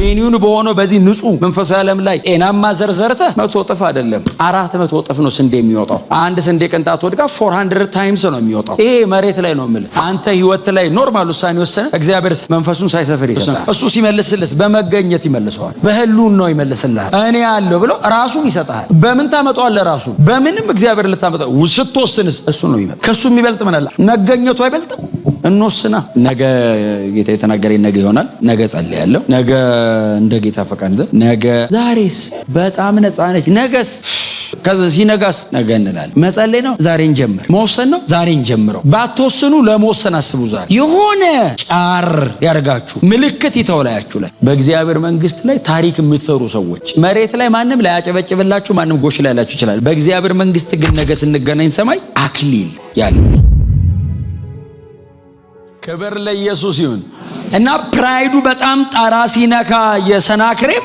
ጄኒውን በሆነው በዚህ ንጹህ መንፈሳዊ ዓለም ላይ ጤናማ ዘርዘርተ 100 እጥፍ አይደለም 400 እጥፍ ነው ስንዴ የሚወጣው። አንድ ስንዴ ቅንጣት ወድቃ 400 ታይምስ ነው የሚወጣው። ይሄ መሬት ላይ ነው የምልህ። አንተ ህይወት ላይ ኖርማል ውሳኔ ወሰነ፣ እግዚአብሔር መንፈሱን ሳይሰፍር ይሰጣል። እሱ ሲመልስልህ በመገኘት ይመልሰዋል፣ በህሉን ነው ይመልስልሃል። እኔ ያለው ብሎ ራሱን ይሰጣል። በምን ታመጣዋለህ? ራሱ በምንም እግዚአብሔር ልታመጣው ስትወስንስ እሱ ነው ይመጣ። ከሱ የሚበልጥ ምን አለ? መገኘቱ አይበልጥም? እንወስና። ነገ ጌታ የተናገረኝ ነገ ይሆናል። ነገ ጸልያለሁ። ነገ እንደ ጌታ ፈቃድ። ነገ ዛሬስ በጣም ነፃ ነች። ነገስ ከዛ ሲነጋስ ነገ እንላለን። መጸለይ ነው ዛሬን ጀምር። መወሰን ነው ዛሬን ጀምረው። ባትወስኑ ለመወሰን አስቡ። ዛሬ የሆነ ጫር ያርጋችሁ ምልክት ይተውላያችሁ ላይ በእግዚአብሔር መንግስት ላይ ታሪክ የምትሰሩ ሰዎች መሬት ላይ ማንም ላይ ያጨበጭብላችሁ፣ ማንም ጎሽ ላይ ያላችሁ ይችላል። በእግዚአብሔር መንግስት ግን ነገ ስንገናኝ ሰማይ አክሊል ያለው። ክብር ለኢየሱስ ይሁን። እና ፕራይዱ በጣም ጣራ ሲነካ የሰናክሬም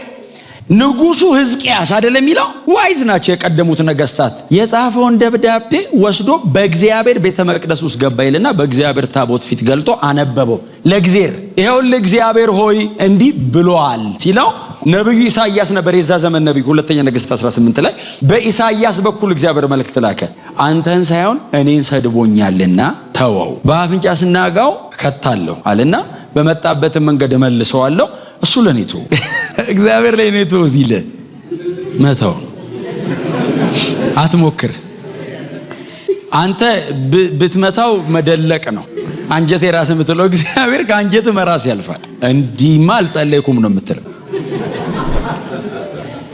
ንጉሱ ሕዝቅያስ አይደለም የሚለው ዋይዝ ናቸው የቀደሙት ነገስታት። የጻፈውን ደብዳቤ ወስዶ በእግዚአብሔር ቤተ መቅደስ ውስጥ ገባ ይልና በእግዚአብሔር ታቦት ፊት ገልጦ አነበበው ለእግዚአብሔር። ይሄው ለእግዚአብሔር ሆይ እንዲህ ብሏል ሲለው ነብዩ ኢሳይያስ ነበር የዛ ዘመን ነብይ። ሁለተኛ ነገሥት 18 ላይ በኢሳይያስ በኩል እግዚአብሔር መልእክት ላከ። አንተን ሳይሆን እኔን ሰድቦኛልና ተወው፣ በአፍንጫ ስናጋው ከታለሁ አለና በመጣበት መንገድ መልሰዋለሁ። እሱ ለኔቱ እግዚአብሔር ላይ ነው ተወዚለ መተው አትሞክር። አንተ ብትመታው መደለቅ ነው። አንጀቴ ራስ የምትለው እግዚአብሔር ከአንጀት መራስ ያልፋል። እንዲማ አልጸለይኩም ነው የምትለው።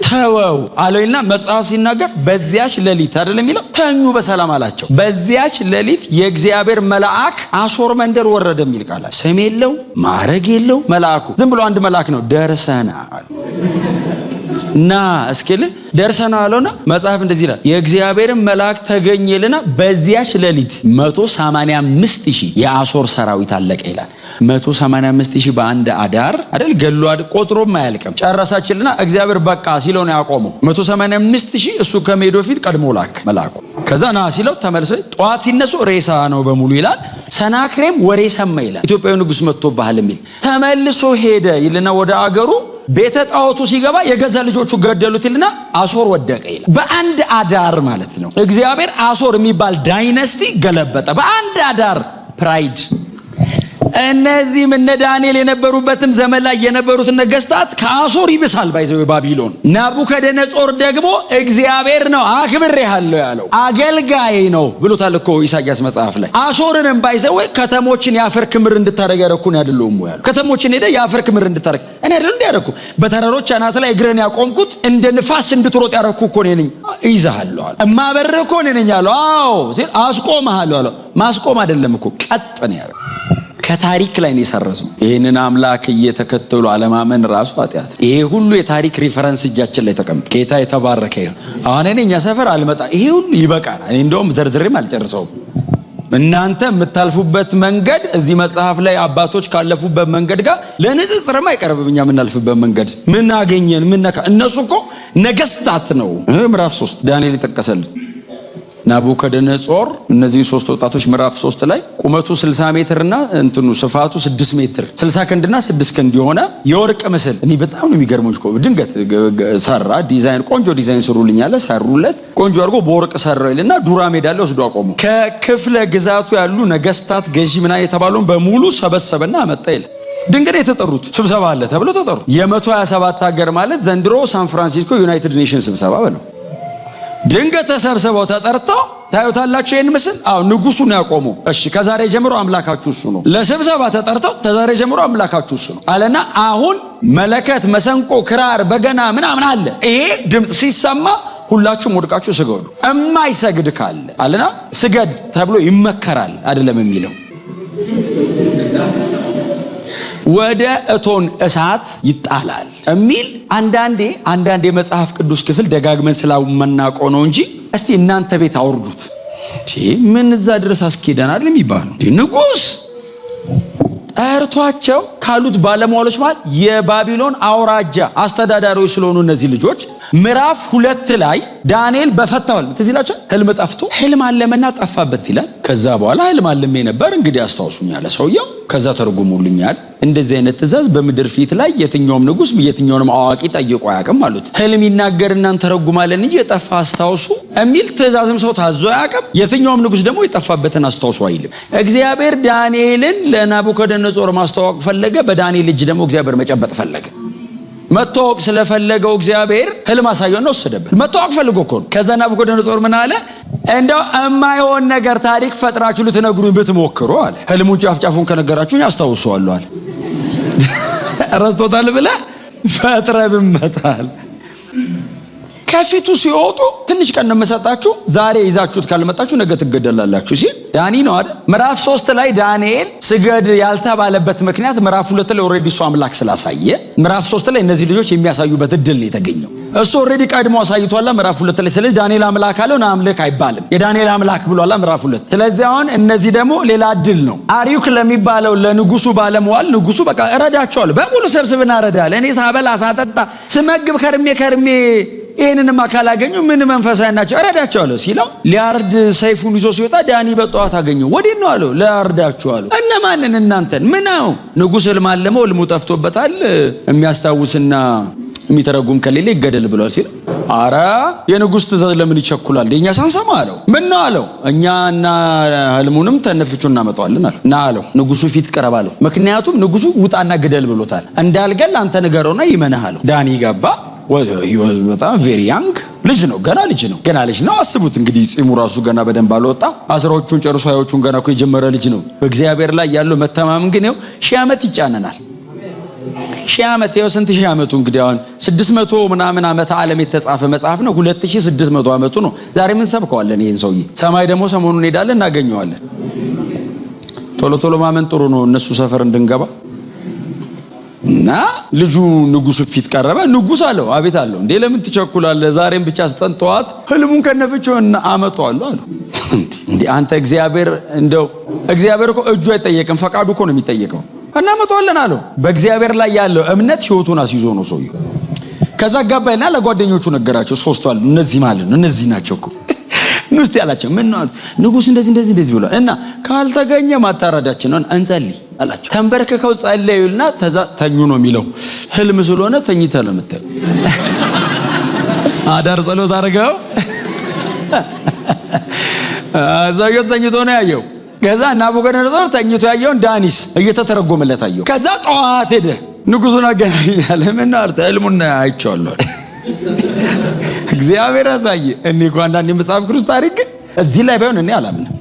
ተወው አለውና መጽሐፍ ሲናገር በዚያች ሌሊት አይደለም የሚለው ተኙ በሰላም አላቸው። በዚያች ሌሊት የእግዚአብሔር መልአክ አሶር መንደር ወረደ የሚል ቃል ስም የለው ማዕረግ የለው። መልአኩ ዝም ብሎ አንድ መልአክ ነው። ደርሰና ና እስኪል ደርሰና አለውና መጽሐፍ እንደዚህ ይላል የእግዚአብሔር መልአክ ተገኘልና በዚያች ሌሊት 185,000 የአሶር ሰራዊት አለቀ ይላል። 185,000 በአንድ አዳር አይደል ገሉ ቆጥሮም አያልቅም። ጨረሳችልና እግዚአብሔር በቃ ሲለው ነው ያቆመው። 185,000 እሱ ከመሄዱ በፊት ቀድሞ ላክ መልአኩ። ከዛ ና ሲለው ተመልሶ ጧት ሲነሱ ሬሳ ነው በሙሉ ይላል። ሰናክሬም ወሬ ሰማ ይላል ኢትዮጵያዊ ንጉስ መጥቶብሃል የሚል ተመልሶ ሄደ ይልና ወደ አገሩ ቤተ ጣዖቱ ሲገባ የገዛ ልጆቹ ገደሉት ይልና አሶር ወደቀ ይላል። በአንድ አዳር ማለት ነው። እግዚአብሔር አሶር የሚባል ዳይነስቲ ገለበጠ በአንድ አዳር። ፕራይድ። እነዚህም እነ ዳንኤል የነበሩበትም ዘመን ላይ የነበሩት ነገስታት ከአሶር ይብሳል። ባይዘው ባቢሎን ናቡከደነጾር ደግሞ እግዚአብሔር ነው አክብሬሃለሁ ያለው አገልጋይ ነው ብሎታል እኮ ኢሳይያስ መጽሐፍ ላይ። አሶርንም ባይዘው ከተሞችን ያፈር ክምር እንድታረግ ያረኩን አይደለም ወይ ያለው። ከተሞችን ሄደ ያፈር ክምር እንድታረግ እኔ አይደል እንዲያረኩ በተራሮች አናት ላይ እግረን ያቆምኩት እንደ ንፋስ እንድትሮጥ ያረኩ እኮ ነኝ። ይዛሃለሁ አለ እማበር እኮ ነኝ አለው። አዎ ሲል አስቆምሃለሁ አለው። ማስቆም አይደለም እኮ ቀጥ ነው ያለው። ከታሪክ ላይ ነው የሰረዘው። ይሄንን አምላክ እየተከተሉ አለማመን ራሱ ኃጢአት። ይሄ ሁሉ የታሪክ ሪፈረንስ እጃችን ላይ ተቀምጧል። ጌታ የተባረከ ይሁን። አሁን እኛ ሰፈር አልመጣ ይሄ ሁሉ ይበቃል። እኔ እንደውም ዘርዝሬም አልጨርሰውም። እናንተ የምታልፉበት መንገድ እዚህ መጽሐፍ ላይ አባቶች ካለፉበት መንገድ ጋር ለንጽጽርም አይቀርብም። እኛ የምናልፍበት መንገድ ምን አገኘን? ምን ነካ? እነሱ እኮ ነገስታት ነው። ምዕራፍ 3 ዳንኤል ይጠቀሰልን ናቡከደነጾር እነዚህ ሶስት ወጣቶች ምዕራፍ 3 ላይ ቁመቱ 60 ሜትር እና እንትኑ ስፋቱ 6 ሜትር 60 ክንድና 6 ክንድ የሆነ የወርቅ ምስል። እኔ በጣም ነው የሚገርመው እኮ ድንገት ሰራ ዲዛይን ቆንጆ ዲዛይን ስሩልኝ አለ። ሰሩለት ቆንጆ አድርጎ በወርቅ ሰራው ይልና ዱራ ሜዳ ላይ ወስዶ አቆሙ። ከክፍለ ግዛቱ ያሉ ነገስታት ገዢ ምና የተባለውን በሙሉ ሰበሰበና አመጣ ይላል። ድንገት የተጠሩት ስብሰባ አለ ተብሎ ተጠሩ። የ127 ሀገር ማለት ዘንድሮ ሳን ፍራንሲስኮ ዩናይትድ ኔሽንስ ስብሰባ በለው። ድንገት ተሰብስበው ተጠርተው ታዩታላችሁ ይሄን ምስል። አዎ ንጉሱ ነው ያቆመው። እሺ ከዛሬ ጀምሮ አምላካችሁ እሱ ነው። ለስብሰባ ተጠርተው ከዛሬ ጀምሮ አምላካችሁ እሱ ነው አለና አሁን መለከት፣ መሰንቆ፣ ክራር፣ በገና ምናምን አለ። ይሄ ድምጽ ሲሰማ ሁላችሁም ወድቃችሁ ስገዱ። እማይሰግድ ካለ አለና ስገድ ተብሎ ይመከራል አይደለም የሚለው ወደ እቶን እሳት ይጣላል የሚል አንዳንዴ የመጽሐፍ ቅዱስ ክፍል ደጋግመን ስላመናቀው ነው እንጂ እስቲ እናንተ ቤት አውርዱት። ምን እዛ ድረስ አስኬደናል የሚባሉ ንጉስ ጠርቷቸው ካሉት ባለሟሎች ማለት የባቢሎን አውራጃ አስተዳዳሪዎች ስለሆኑ እነዚህ ልጆች ምዕራፍ 2 ላይ ዳንኤል በፈታው ትዝ ይላችኋል። ህልም ጠፍቶ ህልም አለመና ጠፋበት ይላል። ከዛ በኋላ ህልም አለመ ነበር እንግዲህ አስታውሱኝ አለ ሰውየው። ከዛ ተርጉሙልኛል። እንደዚህ አይነት ትእዛዝ በምድር ፊት ላይ የትኛውም ንጉስ የትኛውንም አዋቂ ጠይቆ አያውቅም አሉት። ህልም ይናገርና ተረጉማለን እንጂ የጠፋ አስታውሱ የሚል ትእዛዝም ሰው ታዞ አያውቅም። የትኛውም ንጉስ ደግሞ የጠፋበትን አስታውሱ አይልም። እግዚአብሔር ዳንኤልን ለናቡከደነጾር ማስተዋወቅ ፈለገ። በዳንኤል እጅ ደግሞ እግዚአብሔር መጨበጥ ፈለገ። መታወቅ ስለፈለገው እግዚአብሔር ህልም አሳየውና ወሰደበት። መታወቅ ፈልጎ እኮ ነው። ከዛ ናቡከደነጾር ምን አለ? እንደው የማይሆን ነገር ታሪክ ፈጥራችሁ ልትነግሩኝ ብትሞክሩ አለ። ህልሙን ጫፍ ጫፉን ከነገራችሁኝ አስታውሰዋለሁ አለ። ረስቶታል ብለህ ፈጥረህ ብመጣል። ከፊቱ ሲወጡ ትንሽ ቀን ነው የምሰጣችሁ፣ ዛሬ ይዛችሁት ካልመጣችሁ ነገ ትገደላላችሁ ሲል ዳኒ ነው አይደል? ምዕራፍ 3 ላይ ዳንኤል ስገድ ያልተባለበት ምክንያት ምዕራፍ 2 ላይ ኦሬዲ እሱ አምላክ ስላሳየ ምዕራፍ 3 ላይ እነዚህ ልጆች የሚያሳዩበት እድል ነው የተገኘው። እሱ ኦሬዲ ቀድሞ አሳይቷል ምዕራፍ 2 ላይ። ስለዚህ ዳንኤል አምላክ አለው ና አምልክ አይባልም። የዳንኤል አምላክ ብሏል ምዕራፍ 2። ስለዚህ አሁን እነዚህ ደግሞ ሌላ እድል ነው። አርዩክ ለሚባለው ለንጉሱ ባለመዋል ንጉሱ በቃ እረዳቸዋለሁ በሙሉ ሰብስብና እረዳለሁ፣ እኔ ሳበላ ሳጠጣ ስመግብ ከርሜ ይህንንም አካል አገኙ ምን መንፈሳዊ ናቸው እረዳቸዋለሁ ሲለው ሊያርድ ሰይፉን ይዞ ሲወጣ ዳኒ በጠዋት አገኘው። ወዴት ነው አለው? ላርዳችሁ አለው። እነማንን? እናንተን። ምናው ንጉሥ ህልም አለመው ህልሙ ጠፍቶበታል የሚያስታውስና የሚተረጉም ከሌለ ይገደል ብሏል ሲል አረ የንጉሥ ትእዛዝ ለምን ይቸኩላል? የኛ ሳንሰማ አለው። ምን ነው አለው? እኛና ህልሙንም ተነፍቹ እናመጣዋለን አለ። ና አለው። ንጉሱ ፊት ቀረብ አለው። ምክንያቱም ንጉሱ ውጣና ግደል ብሎታል። እንዳልገል አንተ ንገረውና ይመናህ አለው። ዳኒ ገባ። በጣም ቬሪ ያንግ ልጅ ነው፣ ገና ልጅ ነው። አስቡት እንግዲህ ጺሙ ራሱ ገና በደንብ አልወጣ። አስራዎቹን ጨርሶ ሃያዎቹን ገና እኮ የጀመረ ልጅ ነው። በእግዚአብሔር ላይ ያለው መተማመን ግን ይኸው 1000 ዓመት ይጫነናል። 1000 ዓመት ይኸው ስንት ሺህ ዓመቱ እንግዲህ አሁን 600 ምናምን ዓመተ ዓለም የተጻፈ መጽሐፍ ነው። 2600 ዓመቱ ነው። ዛሬ ምን ሰብከዋለን ይሄን ሰውዬ? ሰማይ ደግሞ ሰሞኑን እንሄዳለን እናገኘዋለን። ቶሎ ማመን ጥሩ ነው እነሱ ሰፈር እንድንገባ። እና ልጁ ንጉሱ ፊት ቀረበ። ንጉስ አለው አቤት አለው። እንዴ ለምን ትቸኩላለህ? ዛሬም ብቻ አስጠንተዋት ህልሙን ከነፍቼው አመጣዋለሁ አለው። እንዴ አንተ እግዚአብሔር እኮ እጁ አይጠየቅም፣ ፈቃዱ እኮ ነው የሚጠየቀው። እናመጣዋለን አለው። በእግዚአብሔር ላይ ያለው እምነት ህይወቱን አስይዞ ነው ሰውዬው። ከዛ ጋባይና ለጓደኞቹ ነገራቸው። ሶስቱ አሉ። እነዚህ ማለት ነው እነዚህ ናቸው እኮ ንስቲ ያላቸው። ምን ነው ንጉስ እንደዚህ ብሏል እና ካልተገኘ ማታረዳችን ነው እንጸልይ አላቸው። ተንበርከከው ጸለዩና ተኙ ነው የሚለው። ህልም ስለሆነ ተኝተ ነው የምትል አዳር ጸሎት አድርገው ዘውየው ተኝቶ ነው ያየው። ከዛ ናቡከደነጾር ተኝቶ ያየውን ዳኒስ እየተተረጎመለት አየው። ከዛ ጠዋት ሄደ ንጉሱን አገናኛለ። ምን ነው አርተ ህልሙን አይቼዋለሁ እግዚአብሔር አሳየ። እኔ እኮ አንዳንድ የመጽሐፍ ቅዱስ ታሪክ እዚህ ላይ ባይሆን እኔ አላምንም።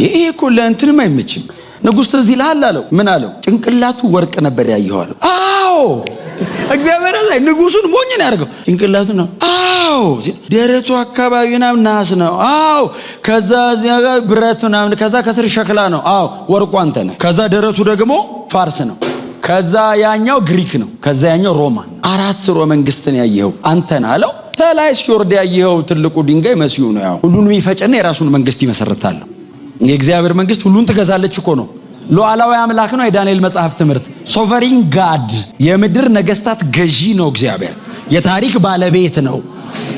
ይሄ እኮ ለእንትንም አይመችም። ንጉሥ ትዝ ይልሃል አለው። ምን አለው? ጭንቅላቱ ወርቅ ነበር ያየው አለው። አዎ እግዚአብሔር አሳየ። ንጉሱን ሞኝ ነው ያደርገው። ጭንቅላቱ ነው። አዎ ደረቱ አካባቢ ምናምን ናስ ነው። አዎ ከዛ እዚያ ጋር ብረት ምናምን፣ ከዛ ከስር ሸክላ ነው። አዎ ወርቁ አንተ ነህ። ከዛ ደረቱ ደግሞ ፋርስ ነው። ከዛ ያኛው ግሪክ ነው። ከዛ ያኛው ሮማን። 4 ስርወ መንግስትን ያየኸው አንተ ነህ አለው። ተላይ ሲወርድ ያየኸው ትልቁ ድንጋይ መሲሁ ነው። ያው ሁሉን የሚፈጨና የራሱን መንግስት ይመሰርታል። የእግዚአብሔር መንግስት ሁሉን ትገዛለች እኮ ነው። ሉዓላዊ አምላክ ነው። የዳንኤል መጽሐፍ ትምህርት ሶቨሪን ጋድ፣ የምድር ነገስታት ገዢ ነው። እግዚአብሔር የታሪክ ባለቤት ነው።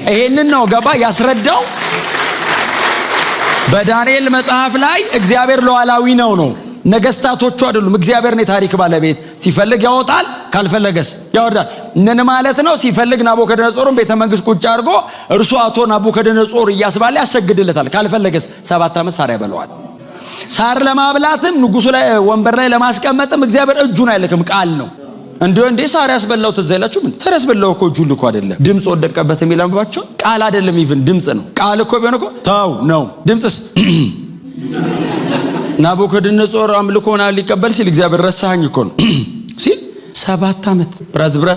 ይሄንን ነው ገባ ያስረዳው በዳንኤል መጽሐፍ ላይ። እግዚአብሔር ሉዓላዊ ነው። ነገስታቶቹ አይደሉም። እግዚአብሔር ነው የታሪክ ባለቤት። ሲፈልግ ያወጣል፣ ካልፈለገስ ያወርዳል። ምን ማለት ነው? ሲፈልግ ናቡከደነጾርን ቤተ መንግስት ቁጭ አድርጎ እርሱ አቶ ናቡከደነጾር እያስባለ ያሰግድለታል። ካልፈለገስ 7 ዓመት ሳር ያበለዋል። ሳር ለማብላትም ንጉሱ ላይ ወንበር ላይ ለማስቀመጥም እግዚአብሔር እጁን አይልክም፣ ቃል ነው። እንዴ ሳር ያስበላው ትዝ አይላችሁ? ምን ሳር ያስበላው እኮ እጁን ልኮ አይደለም። ድምጽ ወደቀበት የሚላምባቸው ቃል አይደለም። ኢቭን ድምጽ ነው። ቃል እኮ ቢሆን እኮ ታው ነው። ድምጽስ ናቡከደነጾር አምልኮና ሊቀበል ሲል እግዚአብሔር ረሳኸኝ እኮ ነው ሲል 7 ዓመት ብራ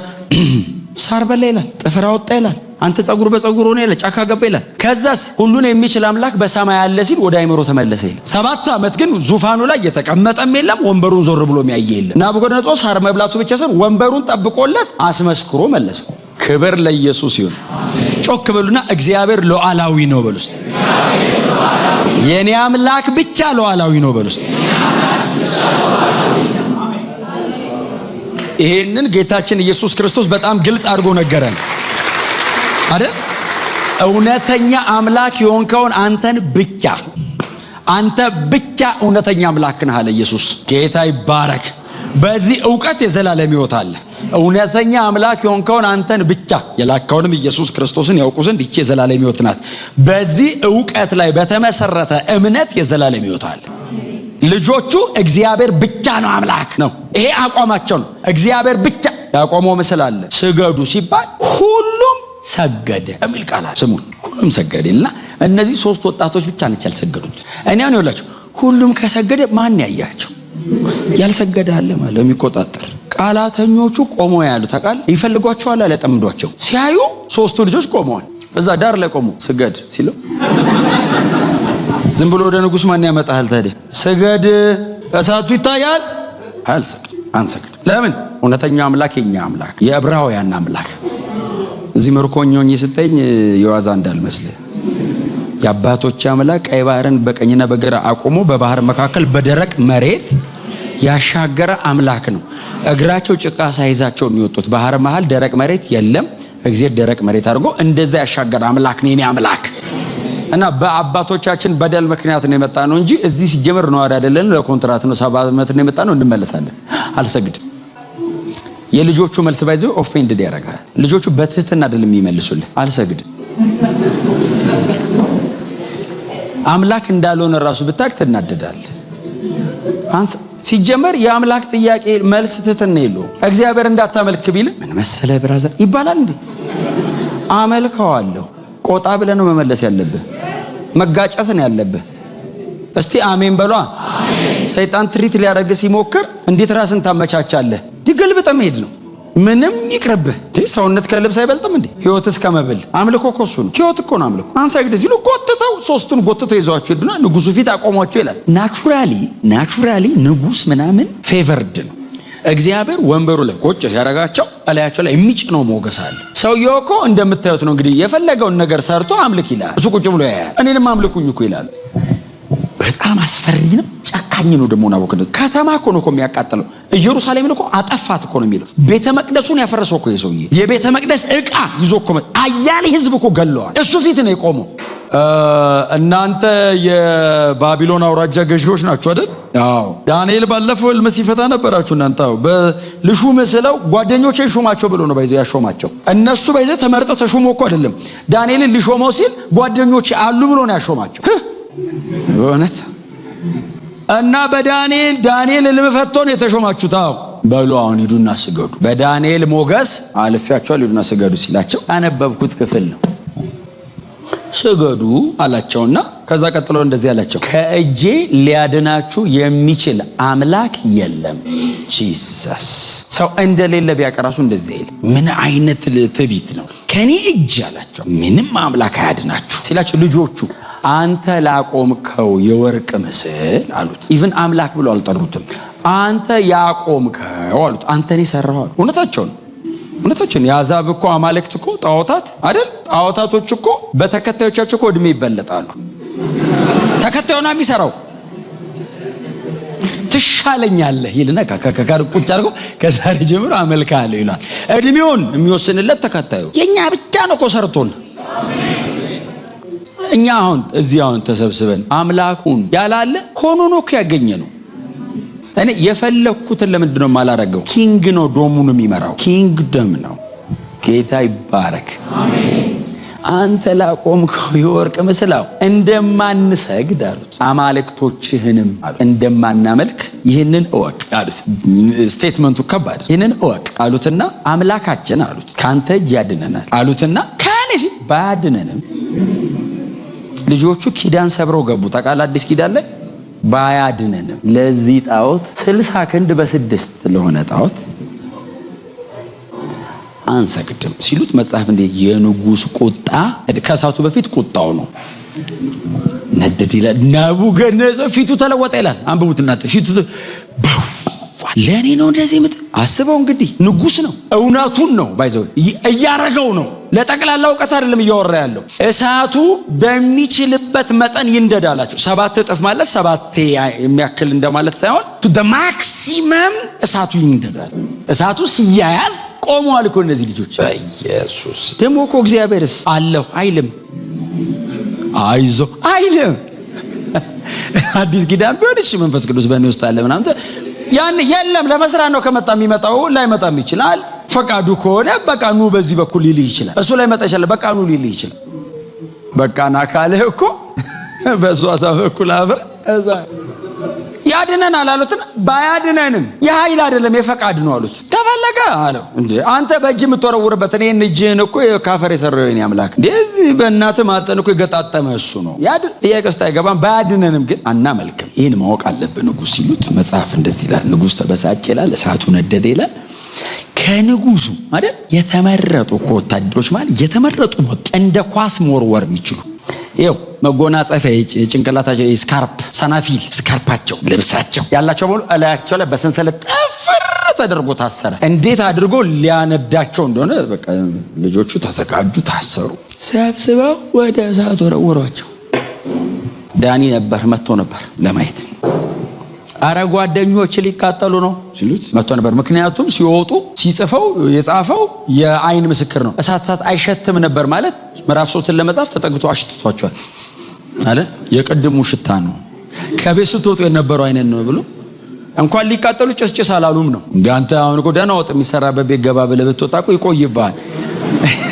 ሳር በላ ይላል፣ ጥፍር አወጣ ይላል፣ አንተ ጸጉር በጸጉር ሆነ ይላል፣ ጫካ ገባ ይላል። ከዛስ ሁሉን የሚችል አምላክ በሰማይ ያለ ሲል ወደ አይምሮ ተመለሰ ይላል። 7 ዓመት ግን ዙፋኑ ላይ የተቀመጠም የለም፣ ወንበሩን ዞር ብሎ የሚያየ የለም። ናቡከደነጾር ሳር መብላቱ ብቻ ሳይሆን ወንበሩን ጠብቆለት አስመስክሮ መለሰው። ክብር ለኢየሱስ ይሁን። ጮክ በሉና እግዚአብሔር ሉዓላዊ ነው በሉ እስቲ። የኔ አምላክ ብቻ ሉዓላዊ ነው በሉ እስቲ። ይሄንን ጌታችን ኢየሱስ ክርስቶስ በጣም ግልጽ አድርጎ ነገረን አይደል? እውነተኛ አምላክ የሆንከውን አንተ ብቻ እውነተኛ አምላክ ነህ አለ ኢየሱስ። ጌታ ይባረክ። በዚህ ዕውቀት የዘላለም ሕይወት አለ። እውነተኛ አምላክ የሆንከውን አንተን ብቻ የላከውንም ኢየሱስ ክርስቶስን ያውቁ ዘንድ ይህች የዘላለም ሕይወት ናት። በዚህ ዕውቀት ላይ በተመሰረተ እምነት የዘላለም ሕይወት አለ። ልጆቹ እግዚአብሔር ብቻ ነው አምላክ ነው። ይሄ አቋማቸው ነው። እግዚአብሔር ብቻ ያቆመው ምስል አለ። ስገዱ ሲባል ሁሉም ሰገደ የሚል ቃል አለ። ስሙን ሁሉም ሰገደና እነዚህ ሶስት ወጣቶች ብቻ ናቸው ያልሰገዱት። እኔ አሁን ይኸውላችሁ ሁሉም ከሰገደ ማን ያያቸው? ያልሰገደ አለ ማለት የሚቆጣጠር። ቃላተኞቹ ቆመው ያሉ ታውቃል። ይፈልጓቸዋል አለ ጠምዷቸው። ሲያዩ ሶስቱ ልጆች ቆመዋል። እዛ ዳር ላይ ቆሙ። ስገድ ሲለው ዝም ብሎ ወደ ንጉሥ ማን ያመጣሃል ታዲያ? ስገድ እሳቱ ይታያል። አንሰግድ። ለምን? እውነተኛ አምላክ የኛ አምላክ የዕብራውያን አምላክ። እዚህ ምርኮኞኝ ስትኝ የዋዛ እንዳልመስልህ የአባቶች አምላክ ቀይ ባህርን በቀኝና በግራ አቆሞ በባህር መካከል በደረቅ መሬት ያሻገረ አምላክ ነው። እግራቸው ጭቃ ሳይዛቸው የሚወጡት ባህር መሃል ደረቅ መሬት የለም። እግዚአብሔር ደረቅ መሬት አድርጎ እንደዛ ያሻገረ አምላክ ነው የኔ አምላክ። እና በአባቶቻችን በደል ምክንያት ነው የመጣ ነው እንጂ እዚህ ሲጀመር ነው አይደለም። ለኮንትራት ነው 7 ዓመት ነው የመጣ ነው። እንመለሳለን። አልሰግድም። የልጆቹ መልስ ባይዘው ኦፌንድድ ያደርጋል። ልጆቹ በትህትና አይደለም የሚመልሱልህ። አልሰግድም አምላክ እንዳልሆነ ራሱ ብታክ ትናደዳለህ። ሲጀመር የአምላክ ጥያቄ መልስ ትህትና የለውም። እግዚአብሔር እንዳታመልክ ቢል ምን መሰለ ብራዘር ይባላል እንዴ? አመልከዋለሁ። ቆጣ ብለህ ነው መመለስ ያለብህ። መጋጨት ነው ያለብህ። እስቲ አሜን በሏ። ሰይጣን ትሪት ሊያደርግ ሲሞክር እንዴት ራስን ታመቻቻለህ? ዲገልብጠ መሄድ ነው። ምንም ይቅርብህ። ሰውነት ከልብስ አይበልጥም እንዴ? ህይወት እስከ መብል አምልኮ እኮ እሱ ነው። ህይወት እኮ ነው አምልኮ። አንሰግድ ሲሉ ጎትተው ሶስቱን ጎትተው ይዘዋቸው ሄዱና ንጉሱ ፊት አቆሟቸው ይላል። ናቹራሊ ንጉስ ምናምን ፌቨርድ ነው። እግዚአብሔር ወንበሩ ላይ ቁጭ ያደረጋቸው እላያቸው ላይ የሚጭነው ሞገስ አለ። ሰውየው እኮ እንደምታዩት ነው እንግዲህ የፈለገውን ነገር ሰርቶ አምልክ ይላል። እሱ ቁጭ ብሎ ያያል። እኔንም አምልኩኝ እኮ ይላል። በጣም አስፈሪ ነው። ጨካኝ ነው ደግሞ ናቡከደነጾር። ከተማ እኮ ነው የሚያቃጥለው። ኢየሩሳሌምን እኮ አጠፋት እኮ ነው የሚለው። ቤተ መቅደሱን ያፈረሰው እኮ የሰውዬ የቤተ መቅደስ ዕቃ ይዞ እኮ አያሌ ህዝብ እኮ ገለዋል። እሱ ፊት ነው የቆመው። እናንተ የባቢሎን አውራጃ ገዢዎች ናችሁ አይደል? አዎ። ዳንኤል ባለፈው ህልም ሲፈታ ነበራችሁ እናንተ። አዎ። በልሹ መስለው ጓደኞቼን ሹማቸው ብሎ ነው ባይዘው ያሾማቸው። እነሱ ባይዘው ተመርጠው ተሾሞ እኮ አይደለም። ዳንኤልን ሊሾመው ሲል ጓደኞቼ አሉ ብሎ ነው ያሾማቸው። በእውነት እና በዳንኤል ህልም ፈቶ ነው የተሾማችሁት። አዎ በሉ አሁን ሂዱና ስገዱ። በዳንኤል ሞገስ አልፌያቸዋል፣ ሂዱና ስገዱ ሲላቸው ያነበብኩት ክፍል ነው። ስገዱ አላቸውና ከዛ ቀጥሎ እንደዚህ አላቸው፣ ከእጄ ሊያድናችሁ የሚችል አምላክ የለም። ጂሰስ ሰው እንደሌለ ቢያቀራሱ እንደዚህ አይል። ምን አይነት ትዕቢት ነው? ከኔ እጅ አላቸው ምንም አምላክ አያድናችሁ ሲላቸው ልጆቹ አንተ ላቆምከው የወርቅ ምስል አሉት። ኢቭን አምላክ ብሎ አልጠሩትም። አንተ ያቆምከው አሉት። አንተን የሰራው እውነታቸው ነው። የአሕዛብ እኮ አማልክት እኮ ጣዖታት አይደል? ጣዖታቶች እኮ በተከታዮቻቸው እኮ እድሜ ይበለጣሉ። ተከታዩና የሚሰራው ትሻለኛለህ ይልና ከካር ቁጭ አድርጎ ከዛሬ ጀምሮ አመልካለሁ ይላል። እድሜውን የሚወስንለት ተከታዩ። የኛ ብቻ ነው እኮ ሰርቶን። እኛ አሁን ተሰብስበን አምላኩን ያላለ ሆኖ ነው እኮ ያገኘነው። እኔ የፈለኩትን ለምንድን ነው የማላረገው? ኪንግ ነው ዶሙን የሚመራው። ኪንግደም ነው። ጌታ ይባረክ። አሜን። አንተ ላቆምከው የወርቅ ምስል እንደማንሰግድ አሉት። አማልክቶችህንም እንደማናመልክ ይህንን እወቅ አሉት። ስቴትመንቱ ከባድ። ይህንን እወቅ አሉትና አምላካችን አሉት ካንተ እጅ ያድነናል አሉትና ከኔ ሲል ባያድነንም ልጆቹ ኪዳን ሰብረው ገቡ። ታውቃለህ አዲስ ኪዳን ላይ ባያድነንም ለዚህ ጣዖት 60 ክንድ በ6 ለሆነ ጣዖት አንሰግድም ሲሉት መጽሐፍ እንደ የንጉስ ቁጣ ከሳቱ በፊት ቁጣው ነው ነደድ ይላል። ናቡከደነጾር ፊቱ ተለወጠ ይላል። አንብቡት እናንተ። ፊቱ ለኔ ነው እንደዚህ አስበው እንግዲህ ንጉስ ነው፣ እውነቱን ነው ባይዘው እያረገው ነው። ለጠቅላላ እውቀት አይደለም እያወራ ያለው። እሳቱ በሚችልበት መጠን ይንደዳላቸው። 7 እጥፍ ማለት 7 የሚያክል እንደማለት ሳይሆን ቱ ዘ ማክሲመም እሳቱ ይንደዳል። እሳቱ ሲያያዝ ቆመዋል እኮ እነዚህ ልጆች። ኢየሱስ ደግሞ እኮ እግዚአብሔርስ አለሁ አይልም፣ አይዞ አይልም። አዲስ ኪዳን ቢሆንሽ መንፈስ ቅዱስ በእኔ ውስጥ አለ ምናምን ያን የለም ለመስራት ነው ከመጣ የሚመጣው ላይመጣም ይችላል። ፈቃዱ ከሆነ በቃ ኑ በዚህ በኩል ሊልህ ይችላል። እሱ ላይ መጣ ይችላል። በቃ ኑ ሊልህ ይችላል። በቃ ና ካለህ እኮ በሷታ በኩል አብረ እዛ ያድነናል አሉት። ባያድነንም የኃይል አይደለም የፈቃድ ነው አሉት። ተፈለገ አለው እንዴ አንተ በእጅ የምትወረውርበት እኔን እጅህን እኮ ካፈር የሰራው የኔ አምላክ እንደዚህ በእናትህ ማፀን እኮ የገጣጠመ እሱ ነው። ያድን የቀስታ አይገባም። ባያድነንም ግን አናመልክም። ይህን ማወቅ አለብን። ንጉስ ሲሉት መጽሐፍ እንደዚህ ይላል። ንጉስ ተበሳጨ ይላል። እሳቱ ነደደ ይላል። ከንጉሱ አይደል የተመረጡ ወታደሮች ማለት የተመረጡ ወጥ እንደ ኳስ መወርወር የሚችሉ ይኸው መጎናጸፊያ ጭንቅላታቸው ስካርፕ ሰናፊል ስካርፓቸው ልብሳቸው ያላቸው በሙሉ እላያቸው ላይ በሰንሰለት ጥፍር ተደርጎ ታሰረ። እንዴት አድርጎ ሊያነዳቸው እንደሆነ በቃ ልጆቹ ተዘጋጁ፣ ታሰሩ። ሰብስበው ወደ እሳት ወረወሯቸው። ዳኒ ነበር መጥቶ ነበር ለማየት። አረ ጓደኞች ሊቃጠሉ ነው ሲሉት መጥቶ ነበር። ምክንያቱም ሲወጡ ሲጽፈው የጻፈው የአይን ምስክር ነው። እሳት አይሸትም ነበር ማለት ምዕራፍ 3 ለመጻፍ ተጠግቶ አሽትቷቸዋል አለ። የቀድሙ ሽታ ነው ከቤት ስትወጡ የነበረው አይነት ነው ብሎ እንኳን ሊቃጠሉ ጭስጭስ አላሉም ነው። እንዴ አንተ አሁን እኮ ደህና ወጥ የሚሰራበት ቤት ገባ ብለህ ብትወጣ እኮ ይቆይብሃል።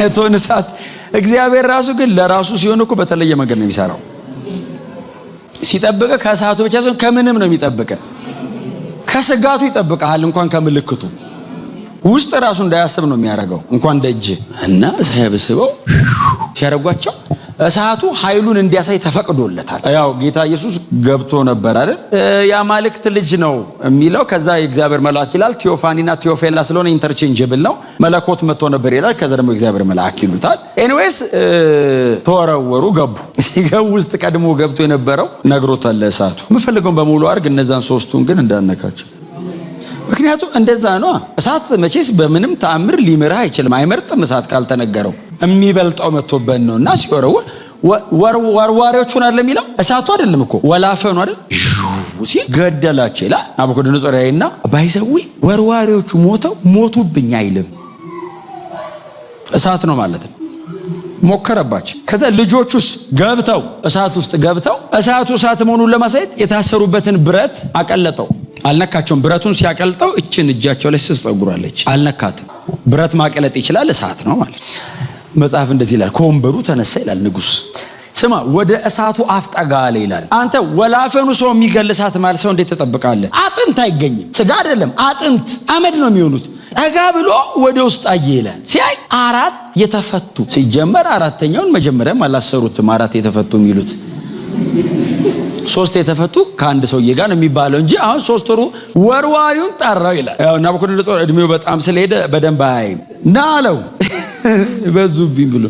እቶን እሳት እግዚአብሔር ራሱ ግን ለራሱ ሲሆን እኮ በተለየ መንገድ ነው የሚሰራው። ሲጠብቀ ከእሳቱ ብቻ ሳይሆን ከምንም ነው የሚጠብቀ። ከስጋቱ ይጠብቀሃል እንኳን ከምልክቱ ውስጥ ራሱ እንዳያስብ ነው የሚያደርገው እንኳን ደጅ እና ሳይበስበው ሲያረጓቸው እሳቱ ኃይሉን እንዲያሳይ ተፈቅዶለታል። ያው ጌታ ኢየሱስ ገብቶ ነበር አይደል? የአማልክት ልጅ ነው የሚለው ከዛ የእግዚአብሔር መልአክ ይላል። ቴዎፋኒና ቴዎፌላ ስለሆነ ኢንተርቼንጀብል ነው። መለኮት መጥቶ ነበር ይላል። ከዛ ደግሞ የእግዚአብሔር መልአክ ይሉታል። ኤኒዌይስ ተወረወሩ፣ ገቡ። ሲገቡ ውስጥ ቀድሞ ገብቶ የነበረው ነግሮታል እሳቱ የምፈልገውን በሙሉ አድርግ፣ እነዛን ሶስቱን ግን እንዳነካቸው። ምክንያቱም እንደዛ ነው። እሳት መቼስ በምንም ተአምር ሊምርህ አይችልም። አይመርጥም እሳት ካልተነገረው። የሚበልጠው መጥቶበት ነውና ሲወረውር ወርዋሪዎቹን አይደለም የሚለው እሳቱ አይደለም እኮ ወላፈኑ አይደል ሲል ገደላቸው ይላል። ናቡከደነፆር ያይና ባይዘዊ ወርዋሪዎቹ ሞቱብኝ አይልም። እሳት ነው ማለት ነው። ሞከረባቸው። ከዛ ልጆቹስ ገብተው እሳት ውስጥ ገብተው እሳቱ እሳት መሆኑን ለማሳየት የታሰሩበትን ብረት አቀለጠው። አልነካቸውም። ብረቱን ሲያቀልጠው እችን እጃቸው ላይ ስስ ጸጉራለች አልነካትም። ብረት ማቀለጥ ይችላል፣ እሳት ነው ማለት። መጽሐፍ እንደዚህ ይላል። ከወንበሩ ተነሳ ይላል ንጉስ። ስማ ወደ እሳቱ አፍጠጋ አለ ይላል። አንተ ወላፈኑ ሰው የሚገል እሳት ማለት ሰው እንዴት ተጠብቃለህ? አጥንት አይገኝም። ስጋ አይደለም አጥንት አመድ ነው የሚሆኑት። ጠጋ ብሎ ወደ ውስጥ አየ ይላል። ሲያይ 4 የተፈቱ ሲጀመር አራተኛውን መጀመሪያም አላሰሩትም። 4 የተፈቱ የሚሉት 3 የተፈቱ ከአንድ ሰውዬ ጋር ነው የሚባለው እንጂ አሁን 3 ወርዋሪውን ጠራው ይላል። ያው ናቡከደነፆር እድሜው በጣም ስለሄደ በደንብ አይም ና አለው። በዙብኝ ብሎ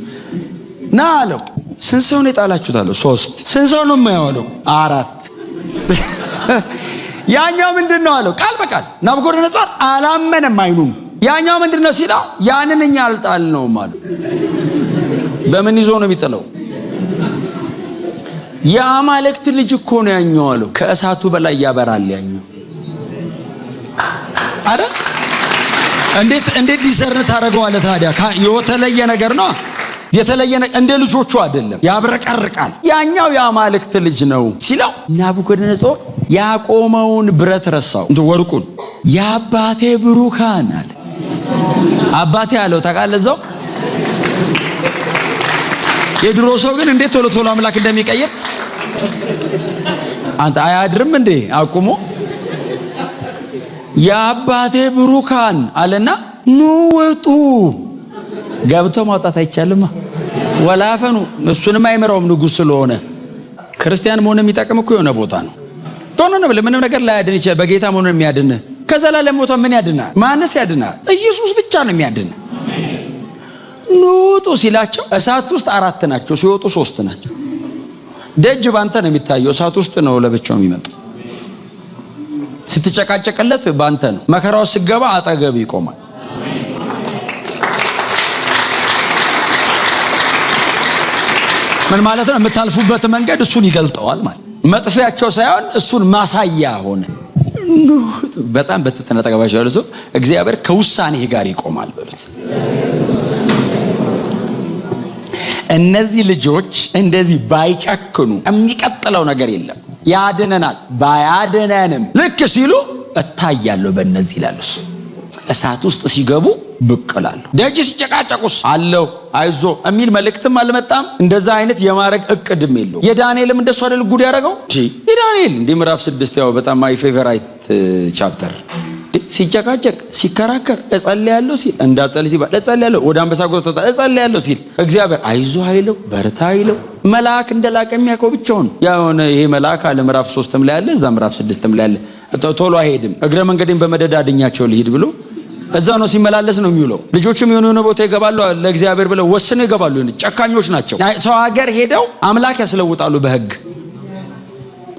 ና አለው። ስንት ሰው ነው የጣላችሁት አለው። 3 ስንት ሰው ነው የማያወለው? 4 ያኛው ምንድነው አለው። ቃል በቃል ናቡከደነፆር አላመነም አይኑም። ያኛው ምንድነው ሲለው ያንን እኛ አልጣልነውም አሉ። በምን ይዞ ነው የሚጥለው? የአማልክት ልጅ እኮ ነው ያኛው አለው። ከእሳቱ በላይ ያበራል ያኛው አይደል? እንዴት ዲሰርን ታደርገዋለህ ታዲያ? የተለየ ነገር ነው። የተለየ እንደ ልጆቹ አይደለም፣ ያብረቀርቃል። ያኛው የአማልክት ልጅ ነው ሲለው ናቡከደነፆር ያቆመውን ብረት ረሳው፣ ወርቁን። የአባቴ ብሩካን አለ። አባቴ አለው ታውቃለህ። እዛው የድሮ ሰው ግን እንዴት ቶሎ ቶሎ አምላክ እንደሚቀየር አንተ አያድርም እንዴ? አቁሞ የአባቴ ብሩካን አለና ኑ ውጡ። ገብቶ ማውጣት አይቻልማ። ወላፈኑ እሱንም አይመራውም ንጉስ ስለሆነ። ክርስቲያን መሆን የሚጠቅም እኮ የሆነ ቦታ ነው። ቶኖ ነው ምንም ነገር ላይ ያድን ይችላል። በጌታ መሆን የሚያድን ከዘላለም ሞት ምን ያድናል? ማንስ ያድናል? ኢየሱስ ብቻ ነው የሚያድን። ኑ ውጡ ሲላቸው እሳት ውስጥ 4 ናቸው፣ ሲወጡ 3 ናቸው። ደጅ ባንተ ነው የሚታየው፣ እሳት ውስጥ ነው ለብቻው የሚመጣው። ስትጨቃጨቅለት ባንተ ነው። መከራው ሲገባ አጠገብ ይቆማል። ምን ማለት ነው? የምታልፉበት መንገድ እሱን ይገልጠዋል ማለት መጥፊያቸው ሳይሆን እሱን ማሳያ ሆነ። በጣም በተጠነቀቀባቸው ያለው ሰው እግዚአብሔር ከውሳኔ ጋር ይቆማል በሉት። እነዚህ ልጆች እንደዚህ ባይጨክኑ የሚቀጥለው ነገር የለም። ያድነናል ባያድነንም ልክ ሲሉ እታያለሁ በእነዚህ ይላል እሱ። እሳት ውስጥ ሲገቡ ብቅላሉ። ደጅ ሲጨቃጨቁስ አለው አይዞ የሚል መልእክትም አልመጣም። እንደዛ አይነት የማረግ እቅድም የለው። የዳንኤልም እንደሱ አይደል ጉድ ያደረገው የዳንኤል እንደ ምዕራፍ 6 ያው በጣም ማይ ፌቨራይት ቻፕተር። ሲጨቃጨቅ ሲከራከር እጸልያለሁ ሲል እንዳጸልይ ሲባል እጸልያለሁ፣ ወደ አንበሳ ጎተታ እጸልያለሁ ሲል እግዚአብሔር አይዞ አይለው በርታ አይለው። መልአክ እንደላቀ የሚያውቀው ብቻውን ያውነ ይሄ መልአክ አለ ምዕራፍ 3ም ላይ አለ፣ እዛ ምዕራፍ 6ም ላይ አለ። ቶሎ አይሄድም። እግረ መንገዴን በመደዳ አድኛቸው ልሂድ ብሎ እዛ ነው ሲመላለስ ነው የሚውለው። ልጆችም የሆነ ቦታ ይገባሉ፣ ለእግዚአብሔር ብለው ወስነው ይገባሉ። ጨካኞች ናቸው። ሰው ሀገር ሄደው አምላክ ያስለውጣሉ በህግ።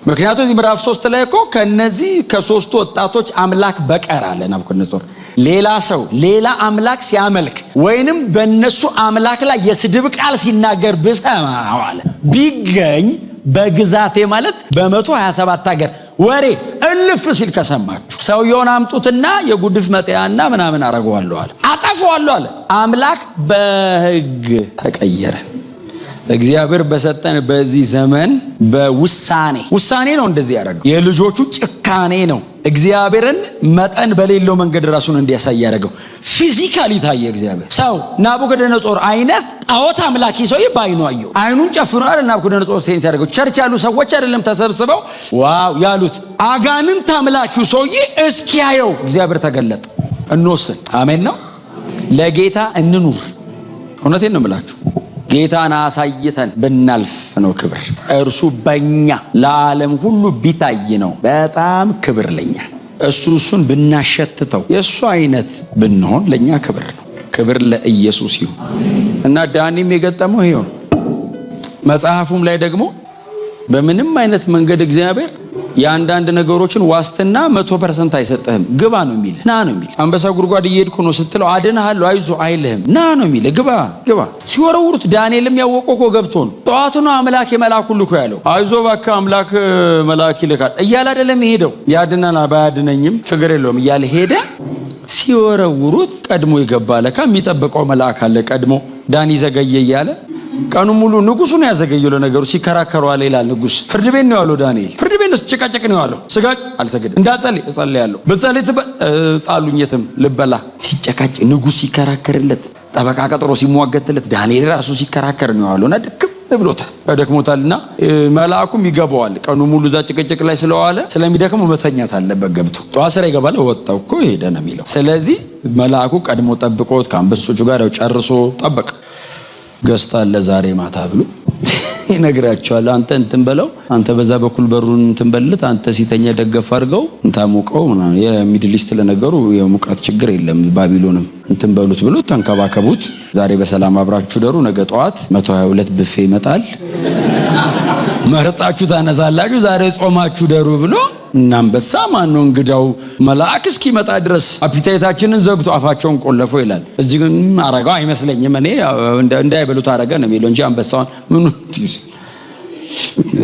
ምክንያቱም እዚህ ምዕራፍ 3 ላይ እኮ ከነዚህ ከሶስቱ ወጣቶች አምላክ በቀር አለ ናቡከደነጾር ሌላ ሰው ሌላ አምላክ ሲያመልክ ወይንም በእነሱ አምላክ ላይ የስድብ ቃል ሲናገር ብሰማው አለ ቢገኝ በግዛቴ ማለት በ127 ሀገር ወሬ እልፍ ሲል ከሰማችሁ ሰውየውን አምጡትና የጉድፍ መጥያና ምናምን አረጋዋለሁ አለ፣ አጠፋዋለሁ አለ። አምላክ በህግ ተቀየረ። እግዚአብሔር በሰጠን በዚህ ዘመን በውሳኔ ነው እንደዚህ ያደረገው። የልጆቹ ጭካኔ ነው እግዚአብሔርን መጠን በሌለው መንገድ ራሱን እንዲያሳይ ያደረገው። ፊዚካሊ ታየ እግዚአብሔር። ሰው ናቡከደነጾር አይነት ጣዖት አምላኪ ሰው ባይኑ አየው። አይኑን ጨፍኖ አይደል ናቡከደነጾር ሴንስ ያደረገው። ቸርች ያሉ ሰዎች አይደለም ተሰብስበው ዋው ያሉት፣ አጋንንት አምላኪው ሰውዬ እስኪያየው እግዚአብሔር ተገለጠ። እንወስን። አሜን ነው። ለጌታ እንኑር። እውነቴን ነው የምላችሁ። ጌታን አሳይተን ብናልፍ ነው ክብር። እርሱ በእኛ ለዓለም ሁሉ ቢታይ ነው በጣም ክብር ለኛ። እሱን ብናሸትተው የእሱ አይነት ብንሆን ለኛ ክብር ነው። ክብር ለኢየሱስ ይሁን። እና ዳኒም የገጠመው ይሄው መጽሐፉም ላይ ደግሞ በምንም አይነት መንገድ እግዚአብሔር የአንዳንድ ነገሮችን ዋስትና 100% አይሰጥህም። ግባ ነው የሚል፣ ና ነው የሚል። አንበሳ ጉድጓድ እየሄድኩ ነው ስትለው አድንሃለሁ አይዞ አይልህም፣ ና ነው የሚል። ግባ ሲወረውሩት ዳንኤልም ያወቀው እኮ ገብቶ ነው። ጠዋቱ ነው አምላክ የመላኩ ልኮ ያለው። አይዞ እባክህ አምላክ መላክ ይልካል እያለ አይደለም የሄደው። ያድነናል ባያድነኝም ችግር የለውም እያለ ሄደ። ሲወረውሩት ቀድሞ ይገባ ለካ የሚጠብቀው መልአክ አለ። ቀድሞ ዳኒ ዘገየ እያለ ቀኑ ሙሉ ንጉሱን ያዘገየው ለነገሩ ሲከራከሩ አለ ይላል። ንጉስ ፍርድ ቤት ነው ያለው ዳንኤል። ፍርድ ቤት ነው ሲጨቃጨቅ ነው ያለው። ስጋድ አልሰግድም፣ እንዳጸልይ እጸልያለሁ፣ በጸልይ ጣሉኝትም ልበላ። ሲጨቃጨቅ ንጉስ ሲከራከርለት፣ ጠበቃ ቀጥሮ ሲሟገትለት፣ ዳንኤል ራሱ ሲከራከር ነው ያለውና ድክም ብሎታል፣ ደክሞታልና መልአኩም ይገባዋል። ቀኑ ሙሉ እዛ ጭቅጭቅ ላይ ስለዋለ ስለሚደክመው መተኛት አለበት። ገብቶ ጠዋት ስራ ይገባል፣ ወጣው እኮ ሄደ ነው የሚለው። ስለዚህ መልአኩ ቀድሞ ጠብቆት ከአንበሶቹ ጋር ጠርሶ ጠበቀ። ገዝታለ ዛሬ ማታ ብሎ ይነግራቸዋል። አንተ እንትን በለው፣ አንተ በዛ በኩል በሩን እንትን በልት፣ አንተ ሲተኛ ደገፍ አድርገው እንታሞቀው ምናምን። የሚድል ኢስት ለነገሩ የሙቀት ችግር የለም። ባቢሎንም እንትን በሉት ብሎ ተንከባከቡት። ዛሬ በሰላም አብራችሁ ደሩ፣ ነገ ጠዋት 122 ብፌ ይመጣል፣ መርጣችሁ ታነሳላችሁ፣ ዛሬ ጾማችሁ ደሩ ብሎ እናንበሳ ማነው እንግዳው መልአክ እስኪመጣ ድረስ አፒታይታችንን ዘግቶ አፋቸውን ቆለፈው ይላል። እዚህ ግን አረጋው አይመስለኝም። እኔ እንዳይበሉት አረገ ነው የሚለው እንጂ አንበሳውን ምኑ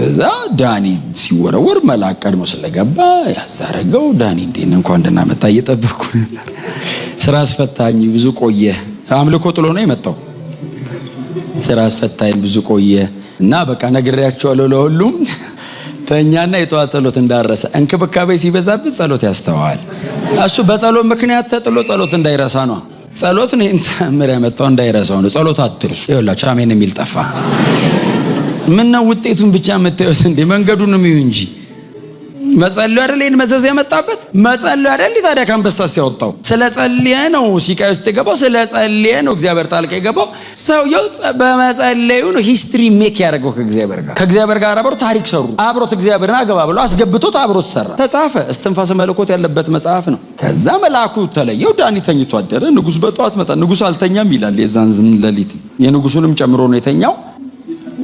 እዛ ዳኒ ሲወረወር መልአክ ቀድሞ ስለገባ ያዛረገው። ዳኒ እንኳን ደህና መጣ እየጠበቅኩ ነበር፣ ስራ አስፈታኝ ብዙ ቆየ። አምልኮ ጥሎ ነው የመጣው። ስራ አስፈታኝ ብዙ ቆየ እና በቃ ነግሬያቸዋለሁ ለሁሉም ተኛና የጠዋት ጸሎት እንዳረሰ። እንክብካቤ ሲበዛበት ጸሎት ያስተዋል። እሱ በጸሎት ምክንያት ተጥሎ ጸሎት እንዳይረሳ ነው። ጸሎት ነው ተአምር ያመጣው፣ እንዳይረሳው ነው። ጸሎት አትርሱ። ይኸውላችሁ አሜን የሚል ጠፋ። ምን ነው ውጤቱን ብቻ የምታዩት እንዴ? መንገዱንም ይሁን እንጂ መጸለዩ አይደል ይሄን መዘዝ ያመጣበት? መጸለዩ አይደል ታዲያ ከአንበሳ ሲያወጣው? ስለ ጸልየ ነው ሲቃይ ውስጥ የገባው። ስለ ጸልየ ነው እግዚአብሔር ጣልቃ የገባው። ሰውየው በመጸለዩ ነው ሂስትሪ ሜክ ያደረገው ከእግዚአብሔር ጋር። ከእግዚአብሔር ጋር አብሮ ታሪክ ሰሩ። አብሮት እግዚአብሔርን አገባ ብሎ አስገብቶት አብሮት ሰራ። ተጻፈ። እስትንፋሰ መለኮት ያለበት መጽሐፍ ነው። ከዛ መልአኩ ተለየው። ዳኒ ተኝቶ አደረ። ንጉስ በጠዋት መጣ። ንጉስ አልተኛም ይላል። የዛን ዝም ሌሊት የንጉሱንም ጨምሮ ነው የተኛው።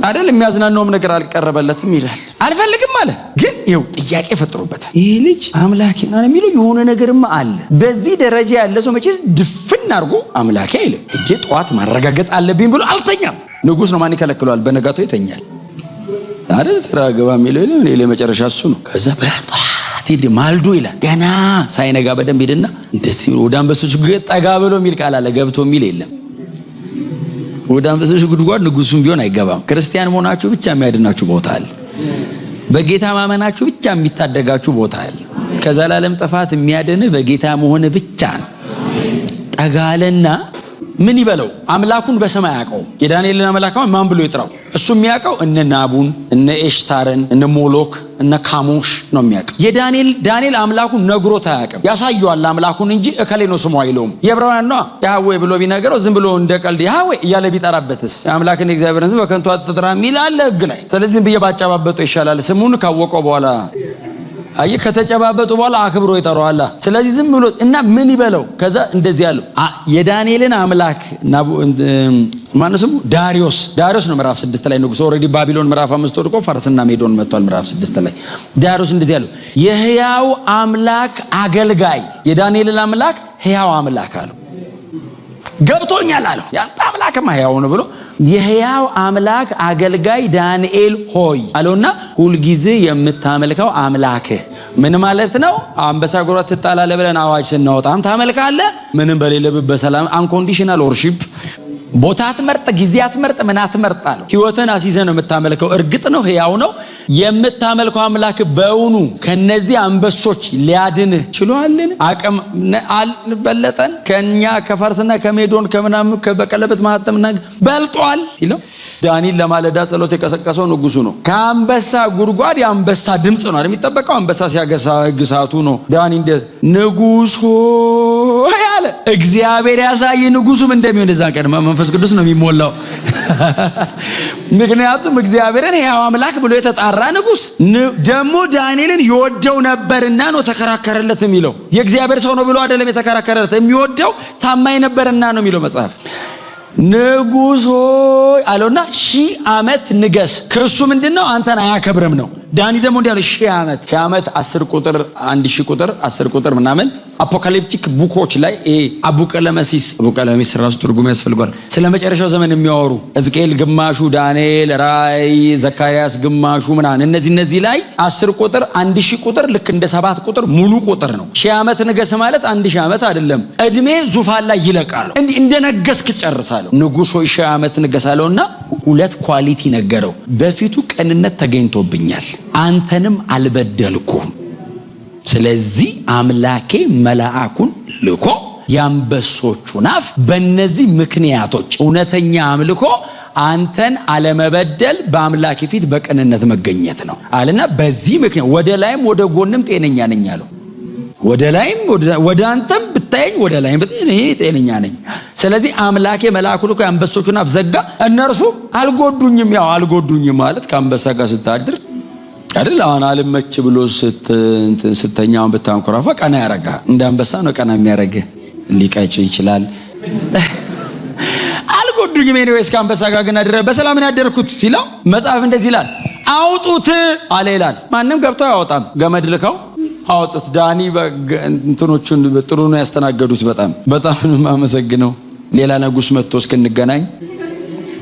አይደል? የሚያዝናናውም ነገር አልቀረበለትም ይላል። አልፈልግም አለ። ግን ይኸው ጥያቄ ፈጥሮበታል። ይሄ ልጅ አምላኬ ነው የሚለው የሆነ ነገርማ አለ። በዚህ ደረጃ ያለ ሰው መቼስ ድፍን አድርጎ አምላኬ አይልም። እጄ ጠዋት ማረጋገጥ አለብኝ ብሎ አልተኛም። ንጉሥ ነው፣ ማን ይከለክለዋል? በነጋቱ ይተኛል አይደል? ስራ ገባ የሚለው እኔ ለመጨረሻ እሱ ነው። ከዛ በጠዋት ሄደ ማልዶ ይላል። ገና ሳይነጋ በደንብ ሄደና እንደዚህ ወደ አንበሶች ጠጋ ብሎ የሚል ቃል አለ። ገብቶ የሚል የለም። ወደ አንበሶች ጉድጓድ ንጉሱም ቢሆን አይገባም። ክርስቲያን መሆናችሁ ብቻ የሚያድናችሁ ቦታ አለ። በጌታ ማመናችሁ ብቻ የሚታደጋችሁ ቦታ አለ። ከዘላለም ጥፋት የሚያድን በጌታ መሆን ብቻ ነው። ጠጋለና ምን ይበለው? አምላኩን በሰማይ ያውቀው። የዳንኤልን አምላክ ማን ብሎ ይጥራው? እሱ የሚያውቀው እነ ናቡን፣ እነ ኤሽታርን፣ እነ ሞሎክ፣ እነ ካሞሽ ነው የሚያውቀው። ዳንኤል አምላኩን ነግሮት አያውቅም። ያሳየዋል አምላኩን እንጂ እከሌ ነው ስሙ አይለውም። የዕብራውያን ነው ያህዌ ብሎ ቢነገረው ዝም ብሎ እንደ ቀልድ ያህዌ እያለ ቢጠራበትስ አምላክን የእግዚአብሔርን ስም በከንቱ አትጥራ የሚል አለ ሕግ ላይ። ስለዚህ ዝም ብዬ ባጨባበጠው ይሻላል። ስሙን ካወቀው በኋላ አይ ከተጨባበጡ በኋላ አክብሮ ይጠራዋል። ስለዚህ ዝም ብሎ እና ምን ይበለው? ከዛ እንደዚህ ያለው የዳንኤልን አምላክ ማነው ስሙ? ዳሪዮስ ነው። ምዕራፍ 6 ላይ ንጉሥ ኦልሬዲ ባቢሎን ምዕራፍ 5 ወድቆ ፋርስና ሜዶን መጥቷል። ምዕራፍ 6 ላይ ዳሪዮስ እንደዚህ ያለው የሕያው አምላክ አገልጋይ የዳንኤልን አምላክ ሕያው አምላክ አለው። ገብቶኛል አለው። ያንተ አምላክማ ሕያው ነው ብሎ የሕያው አምላክ አገልጋይ ዳንኤል ሆይ አለውና ሁልጊዜ የምታመልከው አምላክህ ምን ማለት ነው? አንበሳ ጉድጓድ ትጣላለህ ብለን አዋጅ ስናወጣም ታመልካለህ። ምንም በሌለበት በሰላም አንኮንዲሽናል ወርሺፕ ቦታ አትመርጥ፣ ጊዜ አትመርጥ፣ ምን አትመርጥ አለው። ህይወትን አሲዘህ ነው የምታመልከው። እርግጥ ነው ሕያው ነው የምታመልከው አምላክ በእውኑ ከነዚህ አንበሶች ሊያድንህ ችሏልን? አቅም አልበለጠን? ከኛ ከፋርስና ከሜዶን ከምናምን በቀለበት ማህተምና በልጧል ሲለው ዳንኤል ለማለዳ ጸሎት የቀሰቀሰው ንጉሱ ነው። ከአንበሳ ጉድጓድ የአንበሳ ድምፅ ነው የሚጠበቀው። አንበሳ ሲያገሳ ግሳቱ ነው። ዳንኤል ንጉስ ሆይ አለ። እግዚአብሔር ያሳይ ንጉሱም እንደሚሆን እዛ ቀን መንፈስ ቅዱስ ነው የሚሞላው። ምክንያቱም እግዚአብሔርን ሕያው አምላክ ብሎ የተጣራ ንጉስ ደግሞ ዳንኤልን ይወደው ነበርና ነው ተከራከረለት የሚለው። የእግዚአብሔር ሰው ነው ብሎ አይደለም የተከራከረለት፣ የሚወደው ታማኝ ነበርና ነው የሚለው መጽሐፍ። ንጉስ ሆይ አለውና 1000 ዓመት ንገስ። ክርስቱ ምንድነው? አንተን አያከብርም ነው። ዳኒ ደግሞ እንዲያለው 1000 ዓመት 10 ቁጥር 1000 ቁጥር 10 ቁጥር ምናምን አፖካሊፕቲክ ቡኮች ላይ አቡቀለመሲስ ራሱ ትርጉም ያስፈልጋል። ስለ መጨረሻው ዘመን የሚያወሩ ሕዝቅኤል ግማሹ፣ ዳንኤል፣ ራእይ፣ ዘካርያስ ግማሹ ምናምን እነዚህ ላይ 10 ቁጥር 1000 ቁጥር ልክ እንደ 7 ቁጥር ሙሉ ቁጥር ነው። 1000 ዓመት ንገስ ማለት 1000 ዓመት አይደለም። እድሜ ዙፋን ላይ ይለቃል። እንዲህ እንደነገስክ ጨርሳለሁ። ንጉሥ ሆይ 1000 ዓመት ንገሳለውና ሁለት ኳሊቲ ነገረው። በፊቱ ቅንነት ተገኝቶብኛል፣ አንተንም አልበደልኩም። ስለዚህ አምላኬ መልአኩን ልኮ የአንበሶቹን አፍ በእነዚህ ምክንያቶች እውነተኛ አምልኮ አንተን አለመበደል በአምላኬ ፊት በቅንነት መገኘት ነው አለና በዚህ ምክንያት ወደ ላይም ወደ ጎንም ጤነኛ ነኝ አለው። ወደ ላይም ወደ አንተም ብታየኝ ወደ ላይም ብታየኝ ጤነኛ ነኝ። ስለዚህ አምላኬ መልአኩን ልኮ የአንበሶቹን አፍ ዘጋ፣ እነርሱ አልጎዱኝም። ያው አልጎዱኝም ማለት ከአንበሳ ጋር ስታድር አይደል? አሁን አልመች ብሎ ስተኛውን ብታንኮራፋ ቀና ያረጋል። እንደ አንበሳ ነው ቀና የሚያረግህ። ሊቀጭ ይችላል። አልጎዱኝም። ኤኒዌይስ ከአንበሳ ጋር ግን አድረ በሰላም ነው ያደርኩት ሲለው መጽሐፍ እንደዚህ ይላል፣ አውጡት አለ ይላል። ማንም ገብቶ አያወጣም። ገመድ ልከው አውጡት። ዳኒ እንትኖቹን ጥሩ ነው ያስተናገዱት። በጣም አመሰግነው። ሌላ ንጉስ መጥቶ እስክንገናኝ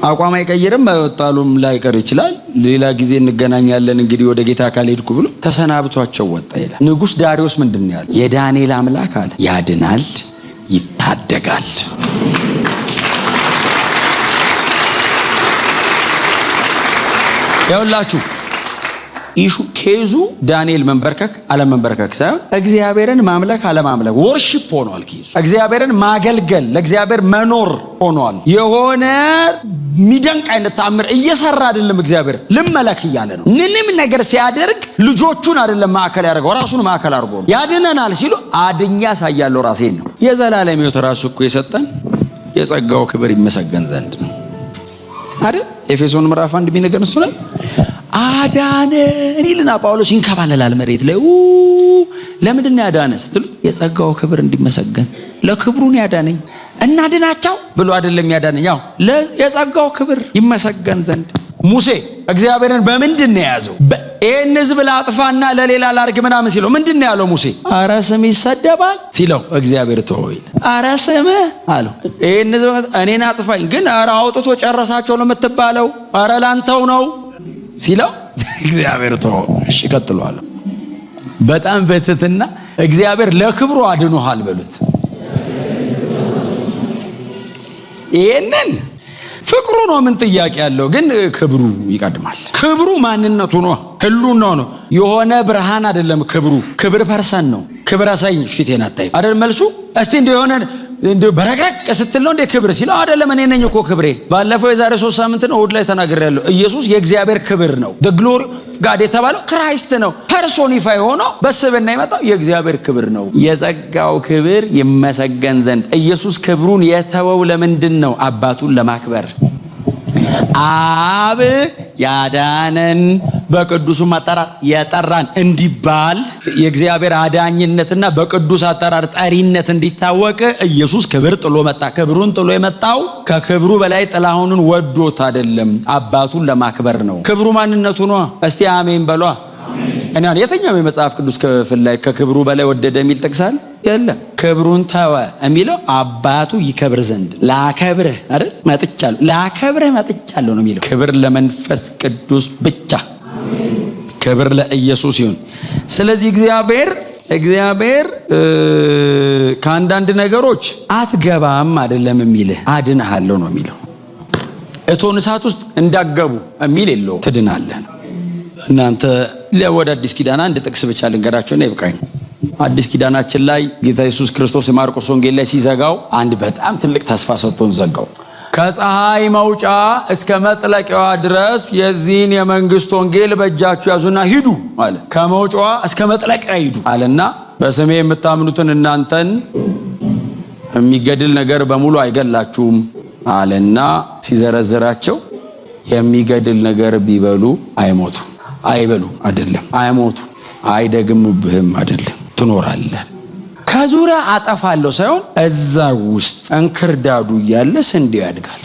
አቋም አይቀይርም። መጣሉም ላይቀር ይችላል። ሌላ ጊዜ እንገናኛለን እንግዲህ ወደ ጌታ ካልሄድኩ ብሎ ተሰናብቷቸው ወጣ ይላል። ንጉስ ዳሪዮስ ምንድነው ያለው? የዳንኤል አምላክ አለ ያድናል፣ ይታደጋል። ያውላችሁ ኢሹ ኬዙ ዳንኤል መንበርከክ አለመንበርከክ ሳይሆን እግዚአብሔርን ማምለክ አለማምለክ ወርሺፕ ሆኗል። ኬዙ እግዚአብሔርን ማገልገል ለእግዚአብሔር መኖር ሆኗል። የሆነ ሚደንቅ አይነት ተአምር እየሰራ አይደለም። እግዚአብሔር ልመለክ እያለ ነው። ምንም ነገር ሲያደርግ ልጆቹን አይደለም ማዕከል ያደርገው፣ ራሱን ማዕከል አድርጎ ነው። ያድነናል ሲሉ አድኛ ሳያለው ራሴን ነው። የዘላለም ሕይወት ራሱ እኮ የሰጠን የጸጋው ክብር ይመሰገን ዘንድ ነው አይደል? ኤፌሶን ምዕራፍ 1 ቢነገር እሱ ነው አዳነን ይልና ጳውሎስ ይንከባለላል መሬት ላይ። ለምንድን ነው ያዳነን ስትሉ የጸጋው ክብር እንዲመሰገን ለክብሩን ያዳነኝ እናድናቸው ብሎ አይደለም ያዳነኝ፣ ያው የጸጋው ክብር ይመሰገን ዘንድ ሙሴ እግዚአብሔርን በምንድን ነው የያዘው? ይህን ሕዝብ ላጥፋና ለሌላ ላርግ ምናምን ሲለው ምንድን ነው ያለው ሙሴ? አረ ስም ይሰደባል ሲለው እግዚአብሔር ተወው። አረ ስምህ አለው ይህን ሕዝብ እኔን አጥፋኝ፣ ግን አረ አውጥቶ ጨረሳቸው ነው የምትባለው፣ አረ ላንተው ነው ሲለው እግዚአብሔር ተወው። እሺ ቀጥሏል። በጣም በትህትና እግዚአብሔር ለክብሩ አድኖሃል በሉት። ይሄንን ፍቅሩ ነው ምን ጥያቄ ያለው? ግን ክብሩ ይቀድማል። ክብሩ ማንነቱ ነው፣ ህልውናው ነው። የሆነ ብርሃን አይደለም ክብሩ። ክብር ፐርሰን ነው። ክብር አሳይ ፊቴን አታይ አይደል መልሱ። እስቲ እንደ የሆነ እንደ በረቅረቅ ስትል ነው እንደ ክብር ሲለው አይደለም እኔ ነኝ እኮ ክብሬ። ባለፈው የዛሬ 3 ሳምንት ነው እሑድ ላይ ተናግሬያለሁ። ኢየሱስ የእግዚአብሔር ክብር ነው። the glory ጋድ የተባለው ክራይስት ነው። ፐርሶኒፋይ ሆኖ በስብና የመጣው የእግዚአብሔር ክብር ነው። የጸጋው ክብር ይመሰገን ዘንድ ኢየሱስ ክብሩን የተወው ለምንድን ነው? አባቱን ለማክበር። አብ ያዳነን በቅዱሱም አጠራር የጠራን እንዲባል የእግዚአብሔር አዳኝነትና በቅዱስ አጠራር ጠሪነት እንዲታወቅ ኢየሱስ ክብር ጥሎ መጣ። ክብሩን ጥሎ የመጣው ከክብሩ በላይ ጥላሁንን ወዶት አይደለም፣ አባቱን ለማክበር ነው። ክብሩ ማንነቱ ነው። እስቲ አሜን በሏ። እኔ የትኛው የመጽሐፍ ቅዱስ ክፍል ላይ ከክብሩ በላይ ወደደ የሚል ጥቅስ አለ? የለም። ክብሩን ተወ የሚለው አባቱ ይከብር ዘንድ ላከብርህ አይደል መጥቻለሁ፣ ላከብርህ መጥቻለሁ ነው የሚለው። ክብር ለመንፈስ ቅዱስ ብቻ፣ ክብር ለኢየሱስ ይሁን። ስለዚህ እግዚአብሔር ከአንዳንድ ነገሮች አትገባም አይደለም የሚልህ፣ አድንሃለሁ ነው የሚለው። እቶን እሳት ውስጥ እንዳገቡ የሚል የለው፣ ትድናለህ። እናንተ ወደ አዲስ ኪዳን አንድ ጥቅስ ብቻ ልንገራቸውና ይብቃኝ። አዲስ ኪዳናችን ላይ ጌታ ኢየሱስ ክርስቶስ የማርቆስ ወንጌል ላይ ሲዘጋው አንድ በጣም ትልቅ ተስፋ ሰጥቶን ዘጋው። ከፀሐይ መውጫ እስከ መጥለቂያዋ ድረስ የዚህን የመንግስት ወንጌል በእጃችሁ ያዙና ሂዱ አለ። ከመውጫዋ እስከ መጥለቂያ ሂዱ አለና በስሜ የምታምኑትን እናንተን የሚገድል ነገር በሙሉ አይገላችሁም አለና ሲዘረዝራቸው የሚገድል ነገር ቢበሉ አይሞቱ፣ አይበሉ አይደለም አይሞቱ፣ አይደግምብህም አይደለም ትኖራለህ። ከዙሪያ አጠፋለሁ ሳይሆን እዛ ውስጥ እንክርዳዱ እያለ ስንዴው ያድጋል።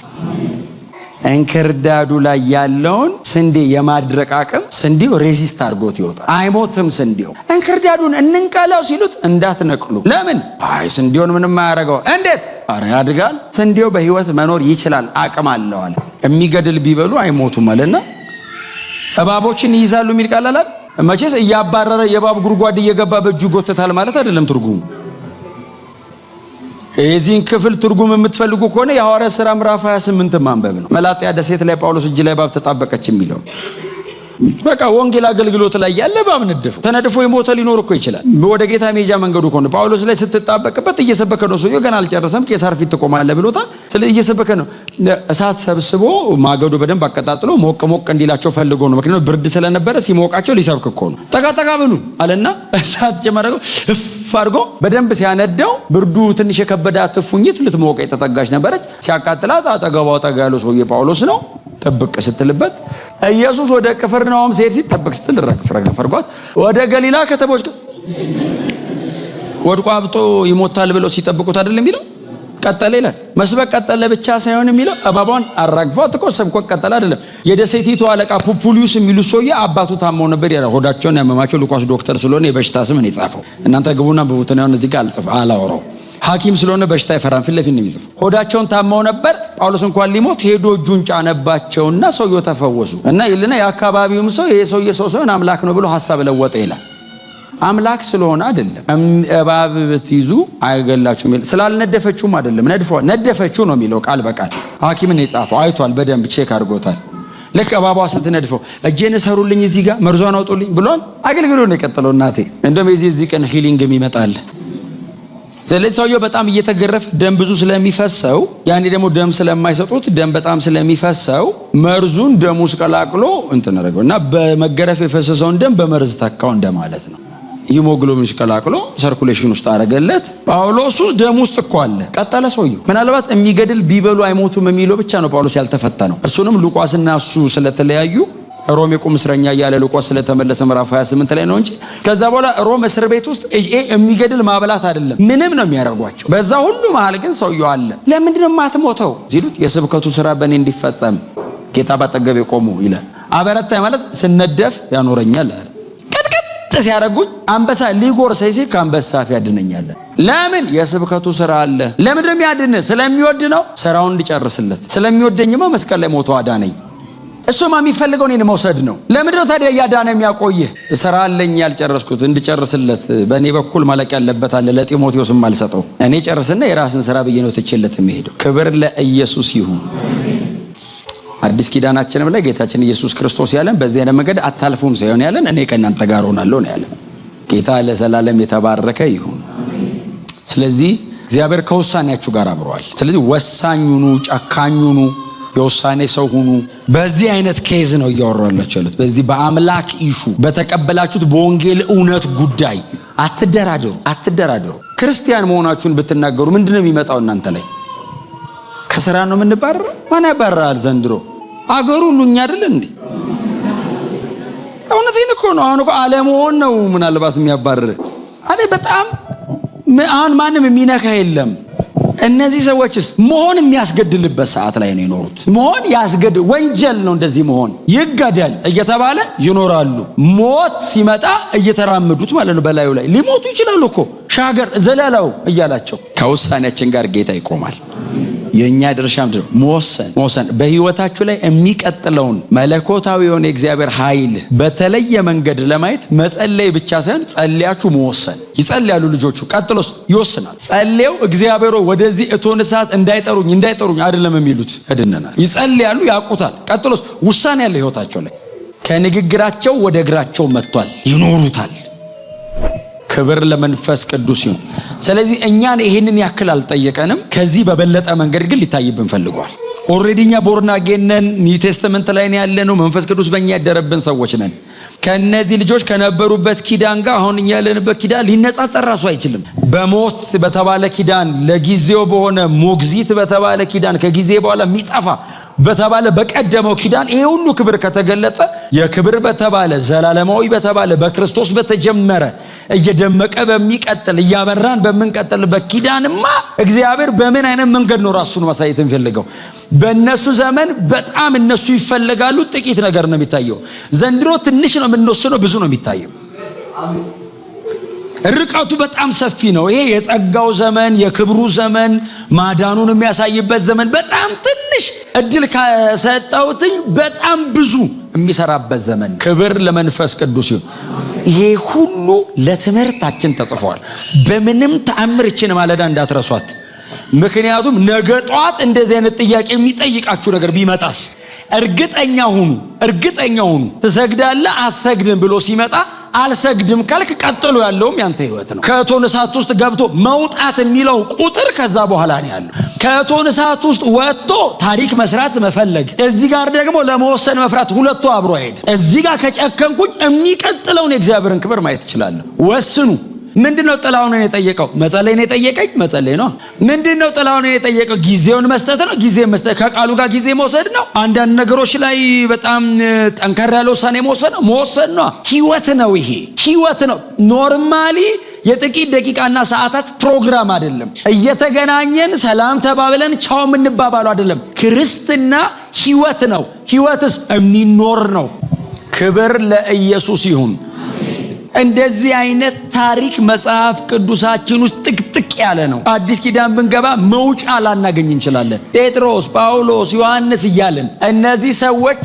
እንክርዳዱ ላይ ያለውን ስንዴ የማድረቅ አቅም ስንዴው ሬዚስት አድርጎት ይወጣል። አይሞትም ስንዴው። እንክርዳዱን እንንቀለው ሲሉት እንዳትነቅሉ። ለምን? አይ ስንዴውን ምንም አያደርገው። እንዴት? አረ ያድጋል። ስንዴው በህይወት መኖር ይችላል፣ አቅም አለዋል። የሚገድል ቢበሉ አይሞቱም አለና እባቦችን ይይዛሉ የሚል ቃል አለ። መቼስ እያባረረ የእባብ ጉድጓድ እየገባ በእጁ ይጎተታል ማለት አይደለም ትርጉሙ። የዚህን ክፍል ትርጉም የምትፈልጉ ከሆነ የሐዋርያት ሥራ ምዕራፍ 28 ማንበብ ነው። መላጥያ ደሴት ላይ ጳውሎስ እጅ ላይ እባብ ተጣበቀች የሚለው በቃ ወንጌል አገልግሎት ላይ ያለ እባብ ነደፈው። ተነድፎ የሞተ ሊኖር እኮ ይችላል። ወደ ጌታ ሜጃ መንገዱ ከሆነ ጳውሎስ ላይ ስትጣበቅበት እየሰበከ ነው። ሰውዬው ገና አልጨረሰም። ቄሳር ፊት ትቆማለህ ብሎታል። ስለዚህ እየሰበከ ነው። እሳት ሰብስቦ ማገዶ በደንብ አቀጣጥሎ ሞቅ ሞቅ እንዲላቸው ፈልጎ ነው። ምክንያቱም ብርድ ስለነበረ ሲሞቃቸው ሊሰብክ እኮ ነው። ጠቃጠቃ ብሉ አለና እሳት ጀመረው። እፍ አድርጎ በደንብ ሲያነደው ብርዱ ትንሽ የከበዳት እፉኝት ልትሞቀ የተጠጋች ነበረች። ሲያቃጥላት አጠገቧ ጠጋ ያለው ሰውዬ ጳውሎስ ነው። ጥብቅ ስትልበት ኢየሱስ ወደ ቅፍርናሆም ሲሄድ ሲጠብቅ ስትል ረግረግ ፈርጓት ወደ ገሊላ ከተሞች ወድቆ አብጦ ይሞታል ብለው ሲጠብቁት አይደለም የሚለው። ቀጠለ ይላል። መስበክ ቀጠለ ብቻ ሳይሆን የሚለው እባቧን አራግፏት እኮ ሰብኮት ቀጠለ አይደለም። የደሴቲቱ አለቃ ፑፑሊዩስ የሚሉት ሰውዬ አባቱ ታመው ነበር። ሆዳቸውን ያመማቸው ሉቃስ ዶክተር ስለሆነ የበሽታ ስም ነው የጻፈው። እናንተ ግቡና በቡተናው እዚህ ጋር አላወራው ሐኪም ስለሆነ በሽታ ይፈራን ፊት ለፊት ነው የሚጽፈው። ሆዳቸውን ታመው ነበር። ጳውሎስ እንኳን ሊሞት ሄዶ እጁን ጫነባቸውና ሰውየው ተፈወሱ። እና ይልና የአካባቢውም ሰው ይሄ ሰውዬ ሰው ሳይሆን አምላክ ነው ብሎ ሐሳብ ለወጠ ይላል። አምላክ ስለሆነ አይደለም። እባብ ብትይዙ አይገላችሁም ይላል። ስላልነደፈችውም አይደለም። ነደፈችው ነው የሚለው ቃል በቃል ሐኪም ነው የጻፈው። አይቷል፣ በደንብ ቼክ አድርጎታል። ልክ እባቧ ስትነድፈው እጄን ሰሩልኝ እዚህ ጋር መርዟን አውጡልኝ ብሏል። አገልግሎት ነው የቀጠለው። እናቴ እንደውም የዚህ ቀን ሂሊንግም ይመጣል። ስለዚህ ሰውየው በጣም እየተገረፈ ደም ብዙ ስለሚፈሰው ያኔ ደግሞ ደም ስለማይሰጡት ደም በጣም ስለሚፈሰው መርዙን ደሙ ውስጥ ቀላቅሎ እንትን አደረገው እና በመገረፍ የፈሰሰውን ደም በመርዝ ተካው እንደማለት ነው። ሂሞግሎቢን ቀላቅሎ ሰርኩሌሽን ውስጥ አደረገለት። ጳውሎስ ደም ውስጥ እኮ አለ። ቀጠለ ሰውየው። ምናልባት የሚገድል ቢበሉ አይሞቱም የሚለው ብቻ ነው ጳውሎስ ያልተፈተነው። እርሱንም ሉቃስና እሱ ስለተለያዩ ሮም የቁም እስረኛ እያለ ሉቃስ ስለተመለሰ ምዕራፍ 28 ላይ ነው እንጂ ከዛ በኋላ ሮም እስር ቤት ውስጥ የሚገድል ማብላት አይደለም ምንም ነው የሚያደርጓቸው። በዛ ሁሉ መሃል ግን ሰውየው አለ። ለምንድን ነው የማትሞተው ሲሉት የስብከቱ ስራ በእኔ እንዲፈጸም ጌታ ባጠገቤ ቆሞ ይላል። አበረታኝ ማለት ስነደፍ ያኖረኛል አለ። ቀጥቀጥ ሲያደርጉኝ አንበሳ ሊጎርሰኝ ሲል ከአንበሳ አፍ ያድነኛል። ለምን? የስብከቱ ስራ አለ። ለምን የሚያድን? ስለሚወድ ነው። ስራውን እንዲጨርስለት ስለሚወደኝማ መስቀል ላይ ሞቶ አዳነኝ። እሱማ የሚፈልገው እኔን መውሰድ ነው። ለምንድን ነው ታዲያ እያዳነ የሚያቆይህ? ስራ አለኝ ያልጨረስኩት እንድጨርስለት በእኔ በኩል ማለቅ ያለበት አለ። ለጢሞቴዎስም አልሰጠው። እኔ ጨርስና የራስን ስራ ብዬ ነው ትችለት የሚሄደው። ክብር ለኢየሱስ ይሁን። አዲስ ኪዳናችንም ላይ ጌታችን ኢየሱስ ክርስቶስ ያለን በዚህ አይነት መንገድ አታልፉም ሳይሆን ያለን እኔ ከእናንተ ጋር ሆናለሁ ነው ያለን። ጌታ ለዘላለም የተባረከ ይሁን። ስለዚህ እግዚአብሔር ከውሳኔያችሁ ጋር አብሯል። ስለዚህ ወሳኙኑ፣ ጨካኙኑ የውሳኔ ሰው ሁኑ። በዚህ አይነት ኬዝ ነው እያወራላችሁ ያሉት። በዚህ በአምላክ ኢሹ በተቀበላችሁት በወንጌል እውነት ጉዳይ አትደራደሩ። ክርስቲያን መሆናችሁን ብትናገሩ ምንድነው የሚመጣው እናንተ ላይ? ከስራ ነው የምንባረረው? ማን ያባረራል ዘንድሮ? አገሩ ሁሉ እኛ አይደል እንዴ? እውነቴን እኮ ነው። አሁን እኮ አለመሆን ነው ምናልባት የሚያባርር። በጣም አሁን ማንም የሚነካ የለም። እነዚህ ሰዎችስ መሆን የሚያስገድልበት ሰዓት ላይ ነው የኖሩት። መሆን ወንጀል ነው እንደዚህ መሆን፣ ይገደል እየተባለ ይኖራሉ። ሞት ሲመጣ እየተራመዱት ማለት ነው። በላዩ ላይ ሊሞቱ ይችላሉ እኮ ሻገር ዘለላው እያላቸው። ከውሳኔያችን ጋር ጌታ ይቆማል። የኛ ድርሻ ምንድነው? መወሰን። በህይወታችሁ ላይ የሚቀጥለውን መለኮታዊ የሆነ የእግዚአብሔር ኃይል በተለየ መንገድ ለማየት መጸለይ ብቻ ሳይሆን ጸልያችሁ መወሰን። ይጸልያሉ ልጆቹ፣ ቀጥሎስ ይወስናል። ጸልየው እግዚአብሔር ወደዚህ እቶን እሳት እንዳይጠሩኝ አይደለም የሚሉት፣ እድነናል። ይጸልያሉ፣ ያውቁታል። ቀጥሎስ ውሳኔ ያለ ህይወታቸው ላይ ከንግግራቸው ወደ እግራቸው መጥቷል፣ ይኖሩታል። ክብር ለመንፈስ ቅዱስ ይሁን። ስለዚህ እኛን ይሄንን ያክል አልጠየቀንም። ከዚህ በበለጠ መንገድ ግን ሊታይብን ፈልጓል። ኦሬዲ እኛ ቦርን አጌን ነን። ኒው ቴስተመንት ላይ ነው ያለነው። መንፈስ ቅዱስ በእኛ ያደረብን ሰዎች ነን። ከነዚህ ልጆች ከነበሩበት ኪዳን ጋር አሁን እኛ ያለንበት ኪዳን ሊነጻጸር ራሱ አይችልም። በሞት በተባለ ኪዳን፣ ለጊዜው በሆነ ሞግዚት በተባለ ኪዳን፣ ከጊዜ በኋላ የሚጠፋ በተባለ በቀደመው ኪዳን ይሄ ሁሉ ክብር ከተገለጠ የክብር በተባለ ዘላለማዊ በተባለ በክርስቶስ በተጀመረ እየደመቀ በሚቀጥል እያበራን በምንቀጥልበት ኪዳንማ እግዚአብሔር በምን አይነት መንገድ ነው ራሱን ማሳየት የሚፈልገው? በእነሱ ዘመን በጣም እነሱ ይፈልጋሉ፣ ጥቂት ነገር ነው የሚታየው። ዘንድሮ ትንሽ ነው የምንወስነው፣ ብዙ ነው የሚታየው። ርቀቱ በጣም ሰፊ ነው። ይሄ የጸጋው ዘመን፣ የክብሩ ዘመን፣ ማዳኑን የሚያሳይበት ዘመን በጣም ትንሽ እድል ከሰጠውትኝ በጣም ብዙ የሚሰራበት ዘመን። ክብር ለመንፈስ ቅዱስ ይሁን። ይሄ ሁሉ ለትምህርታችን ተጽፏል። በምንም ተአምር እችን ማለዳ እንዳትረሷት። ምክንያቱም ነገ ጧት እንደዚህ አይነት ጥያቄ የሚጠይቃችሁ ነገር ቢመጣስ እርግጠኛ ሁኑ። ትሰግዳለህ አትሰግድም ብሎ ሲመጣ አልሰግድም ካልክ ቀጥሎ ያለውም ያንተ ህይወት ነው። ከእቶን እሳት ውስጥ ገብቶ መውጣት የሚለው ቁጥር ከዛ በኋላ ነው ያለው። ከእቶን እሳት ውስጥ ወጥቶ ታሪክ መስራት መፈለግ፣ እዚህ ጋር ደግሞ ለመወሰን መፍራት፣ ሁለቱ አብሮ አይሄድ። እዚህ ጋር ከጨከንኩኝ የሚቀጥለውን የእግዚአብሔርን ክብር ማየት እችላለሁ። ወስኑ። ምንድነው ጥላሁንን የጠየቀው? መጸለይን የጠየቀኝ መጸለይ ነው። ምንድነው ጥላሁንን የጠየቀው? ጊዜውን መስጠት ነው። ጊዜ መስጠት ከቃሉ ጋር ጊዜ መውሰድ ነው። አንዳንድ ነገሮች ላይ በጣም ጠንከር ያለ ውሳኔ መወሰን ነው። ህይወት ነው። ይሄ ህይወት ነው። ኖርማሊ የጥቂት ደቂቃና ሰዓታት ፕሮግራም አይደለም። እየተገናኘን ሰላም ተባብለን ቻው የምንባባለው አይደለም። ክርስትና ህይወት ነው። ህይወትስ የሚኖር ነው። ክብር ለኢየሱስ ይሁን። እንደዚህ አይነት ታሪክ መጽሐፍ ቅዱሳችን ውስጥ ጥቅጥቅ ያለ ነው። አዲስ ኪዳን ብንገባ መውጫ ላናገኝ እንችላለን። ጴጥሮስ፣ ጳውሎስ፣ ዮሐንስ እያለን እነዚህ ሰዎች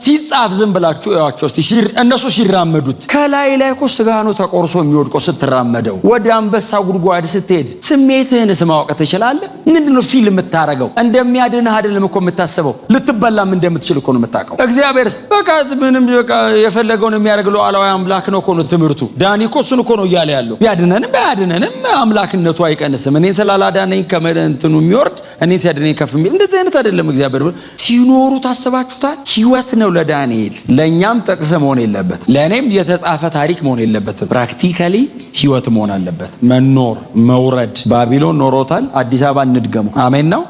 ሲጻፍ ዝም ብላችሁ እያቸው እስቲ እነሱ ሲራመዱት ከላይ እኮ ስጋ ነው ተቆርሶ የሚወድቀው። ስትራመደው ወደ አንበሳ ጉድጓድ ስትሄድ ስሜትህንስ ማወቅ ትችላለህ? ምንድነው ፊልም የምታረገው? እንደሚያድንህ አይደለም እኮ የምታስበው፣ ልትበላም እንደምትችል እኮ ነው የምታውቀው። እግዚአብሔርስ በቃ ምንም የፈለገውን የሚያደርግ ሉዓላዊ አምላክ ነው እኮ ነው ትምህርቱ። ዳኒ እኮ እሱን እኮ ነው እያለ ያለው። ቢያድነንም ባያድነንም አምላክነቱ አይቀንስም። እኔን ስላላዳነኝ ከመንትኑ የሚወርድ እኔን ሲያድነኝ ከፍ የሚል እንደዚህ አይነት አይደለም። እግዚአብሔር ሲኖሩ ታስባችሁታል። ህይወት ነው ለዳንኤል። ለእኛም ጥቅስ መሆን የለበት፣ ለእኔም የተጻፈ ታሪክ መሆን የለበትም። ፕራክቲካሊ ህይወት መሆን አለበት። መኖር መውረድ። ባቢሎን ኖሮታል። አዲስ አበባ እንድገሙ። አሜን ነው።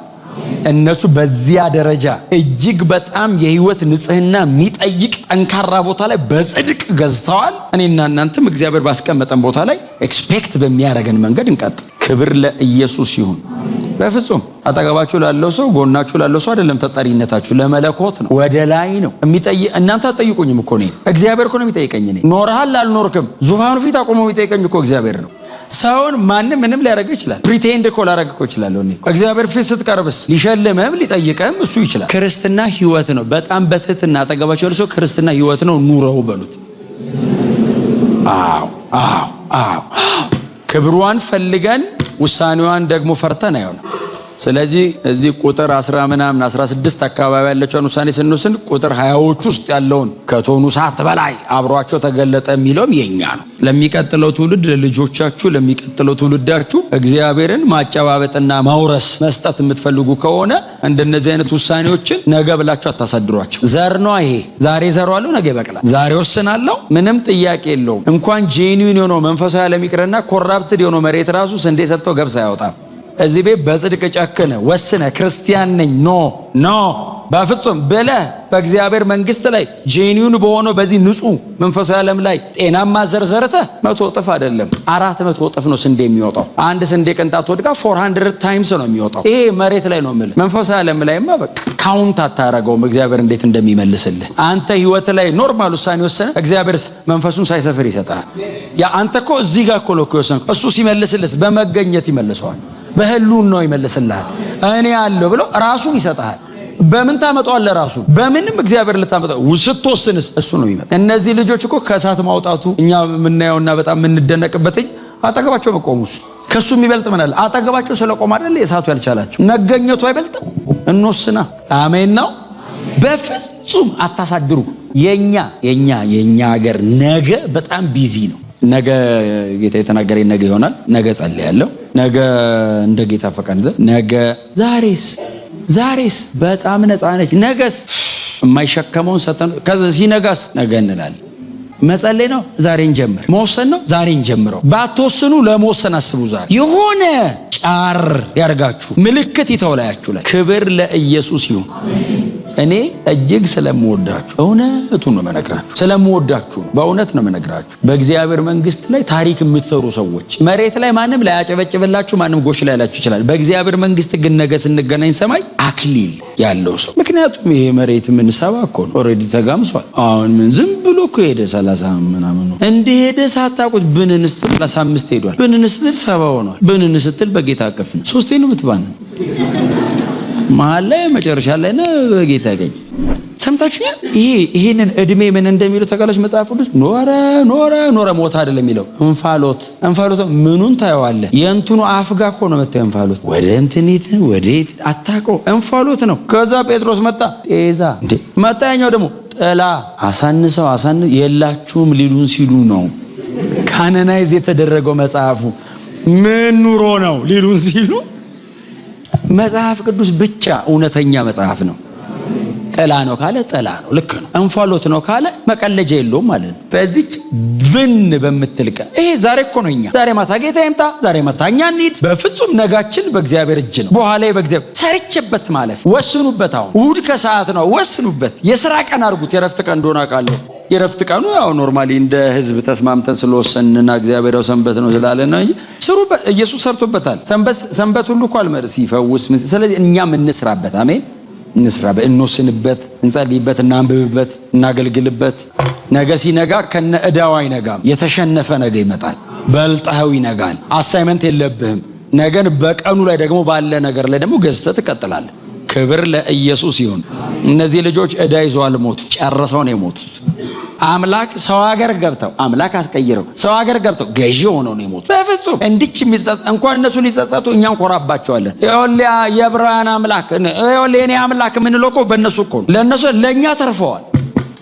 እነሱ በዚያ ደረጃ እጅግ በጣም የህይወት ንጽህና የሚጠይቅ ጠንካራ ቦታ ላይ በጽድቅ ገዝተዋል። እኔና እናንተም እግዚአብሔር ባስቀመጠን ቦታ ላይ ኤክስፔክት በሚያደርገን መንገድ እንቀጥል። ክብር ለኢየሱስ ይሁን። በፍጹም አጠገባችሁ ላለው ሰው ጎናችሁ ላለው ሰው አይደለም ተጠሪነታችሁ፣ ለመለኮት ነው፣ ወደ ላይ ነው የሚጠይቅ። እናንተ አትጠይቁኝም እኮ እኔ እግዚአብሔር እኮ ነው የሚጠይቀኝ። እኔ ኖርሃል አልኖርክም ዙፋኑ ፊት አቆሞ የሚጠይቀኝ እኮ እግዚአብሔር ነው። ሰውን ማንም ምንም ሊያደርገው ይችላል። ፕሪቴንድ እኮ ላደርግ እኮ ይችላል። እኔ እግዚአብሔር ፊት ስትቀርብስ ሊሸልምህም ሊጠይቅህም እሱ ይችላል። ክርስትና ህይወት ነው። በጣም በትህትና አጠገባችሁ ያለው ሰው ክርስትና ህይወት ነው ኑረው በሉት። አዎ አዎ አዎ ክብሯን ፈልገን ውሳኔዋን ደግሞ ፈርተን አይሆንም። ስለዚህ እዚህ ቁጥር 10 ምናምን 16 አካባቢ ያለችውን ውሳኔ ስንወስን ቁጥር 20ዎች ውስጥ ያለውን ከቶኑ ሰዓት በላይ አብሯቸው ተገለጠ የሚለውም የኛ ነው። ለሚቀጥለው ትውልድ ለልጆቻችሁ፣ ለሚቀጥለው ትውልዳችሁ እግዚአብሔርን ማጨባበጥና ማውረስ መስጠት የምትፈልጉ ከሆነ እንደነዚህ አይነት ውሳኔዎችን ነገ ብላችሁ አታሳድሯቸው። ዘር ነው ይሄ። ዛሬ ዘሯለሁ፣ ነገ ይበቅላል። ዛሬ ወስናለሁ፣ ምንም ጥያቄ የለውም። እንኳን ጄኒዩን የሆነው መንፈሳዊ ዓለም ይቅርና ኮራፕትድ የሆነው መሬት ራሱ ስንዴ ሰጥቶ ገብስ አያወጣም። እዚህ ቤት በጽድቅ ጨክነ ወስነ ክርስቲያን ነኝ ኖ በፍጹም ብለህ በእግዚአብሔር መንግስት ላይ ጄኒዩን በሆነው በዚህ ንጹህ መንፈሳዊ ዓለም ላይ ጤናማ ዘርዘርተህ 100 እጥፍ አይደለም 400 እጥፍ ነው ስንዴ የሚወጣው። አንድ ስንዴ ቅንጣት ወድቃ 400 ታይምስ ነው የሚወጣው። ይሄ መሬት ላይ ነው የምልህ። መንፈሳዊ ዓለም ላይማ በቃ ካውንት አታረገውም እግዚአብሔር እንዴት እንደሚመልስልህ። አንተ ህይወት ላይ ኖርማል ውሳኔ ወሰነ፣ እግዚአብሔር መንፈሱን ሳይሰፍር ይሰጣል። ያ አንተ እኮ እዚህ ጋር እኮ ነው የወሰንከው። እሱ ሲመልስልህ በመገኘት ይመልሰዋል። በህሉን ነው ይመልስልሃል። እኔ ያለው ብሎ ራሱን ይሰጣል። በምን ታመጣዋለህ? ራሱ በምንም እግዚአብሔር ልታመጣው ስትወስንስ እሱ ነው የሚመጣ። እነዚህ ልጆች እኮ ከእሳት ማውጣቱ እኛ የምናየውና በጣም የምንደነቅበት አጠገባቸው መቆሙስ ከሱ የሚበልጥ ምን አለ? አጠገባቸው ስለቆም አይደል የእሳቱ ያልቻላቸው። መገኘቱ አይበልጥም? እንወስና። አሜን ነው። በፍጹም አታሳድሩ። የኛ ሀገር ነገ በጣም ቢዚ ነው። ነገ ጌታ የተናገረኝ ነገ ይሆናል። ነገ ጸልያለሁ። ነገ እንደ ጌታ ፈቃድ ነገ ዛሬስ በጣም ነፃ ነች። ነገስ የማይሸከመውን ሰተን ከዛ ሲነጋስ ነገ እንላለን። መጸለይ ነው ዛሬን ጀምር። መወሰን ነው ዛሬን ጀምረው። ባትወስኑ ለመወሰን አስቡ። ዛሬ የሆነ ጫር ያርጋችሁ ምልክት ይተውላያችሁ ላይ። ክብር ለኢየሱስ ይሁን። እኔ እጅግ ስለምወዳችሁ እውነቱን ነው መነግራችሁ። ስለምወዳችሁ በእውነት ነው መነግራችሁ። በእግዚአብሔር መንግስት ላይ ታሪክ የምትሰሩ ሰዎች መሬት ላይ ማንም ላያጨበጭብላችሁ፣ ማንም ጎሽ ላይ ያላችሁ ይችላል። በእግዚአብሔር መንግስት ግን ነገ ስንገናኝ ሰማይ አክሊል ያለው ሰው። ምክንያቱም ይሄ መሬት ምን ሰባ እኮ ነው ኦልሬዲ ተጋምሷል። አሁን ምን ዝም ብሎ እኮ ሄደ 30 ምናምን ነው እንደሄደ ሳታውቁት ብንን ስትል 35 ሄዷል። ብንን ስትል 70 ሆኗል። ብንን ስትል በጌታ አቀፍ ነው 3 ነው የምትባን መሀል ላይ መጨረሻ ላይ ነው በጌታ ያገኝ። ሰምታችሁኛል? ይሄንን እድሜ ምን እንደሚለው ተቃላች መጽሐፍ ቅዱስ ኖረ ሞት አይደለም የሚለው እንፋሎት ምኑን ታየዋለህ? የእንትኑ አፍጋ እኮ ነው መታየው። እንፋሎት ወደ እንትኒት ወዴት አታውቀው። እንፋሎት ነው። ከዛ ጴጥሮስ መጣ ጤዛ እንዴ መጣኛው ደግሞ ጥላ አሳንሰው የላችሁም ሊሉን ሲሉ ነው ካናናይዝ የተደረገው መጽሐፉ። ምን ኑሮ ነው ሊሉን ሲሉ መጽሐፍ ቅዱስ ብቻ እውነተኛ መጽሐፍ ነው። ጥላ ነው ካለ ጥላ ነው፣ ልክ ነው። እንፋሎት ነው ካለ መቀለጃ የለውም ማለት ነው። በዚች ብን በምትል ቀን ይሄ ዛሬ እኮ ነው። እኛ ዛሬ ማታ ጌታ ይምጣ፣ ዛሬ ማታ እኛ እንሂድ። በፍጹም ነጋችን በእግዚአብሔር እጅ ነው። በኋላ በእግዚአብሔር ሰርቼበት ማለፍ ወስኑበት። አሁን እሑድ ከሰዓት ነው፣ ወስኑበት። የሥራ ቀን አድርጉት። የረፍት ቀን እንደሆነ አውቃለሁ። የረፍት ቀኑ ያው ኖርማሊ እንደ ህዝብ ተስማምተን ስለወሰንና እግዚአብሔር ሰንበት ነው ስላለ ነው እንጂ ስሩበት። ኢየሱስ ሰርቶበታል። ሰንበት ሁሉ እኮ አልመር ሲፈውስ። ስለዚህ እኛም እንስራበት። አሜን። እንስራበት፣ እንወስንበት፣ እንጸልይበት፣ እናንብብበት፣ እናገልግልበት። ነገ ሲነጋ ከነ ዕዳው አይነጋም። የተሸነፈ ነገ ይመጣል። በልጣው ይነጋል። አሳይመንት የለብህም። ነገን በቀኑ ላይ ደግሞ ባለ ነገር ላይ ደግሞ ገዝተህ ትቀጥላለህ። ክብር ለኢየሱስ ይሁን። እነዚህ ልጆች ዕዳ ይዘው አልሞቱም፣ ጨርሰው ነው የሞቱት። አምላክ ሰው ሀገር ገብተው አምላክ አስቀይረው ሰው ሀገር ገብተው ገዢ ሆነው ነው የሞቱት። በፍጹም እንዲች የሚጸጸት እንኳን እነሱ ሊጸጸቱ እኛ እንኮራባቸዋለን። ይኸውልህ የዕብራውያን አምላክ ይኸውልህ የኔ አምላክ የምንለው እኮ በእነሱ እኮ ነው። ለእኛ ተርፈዋል።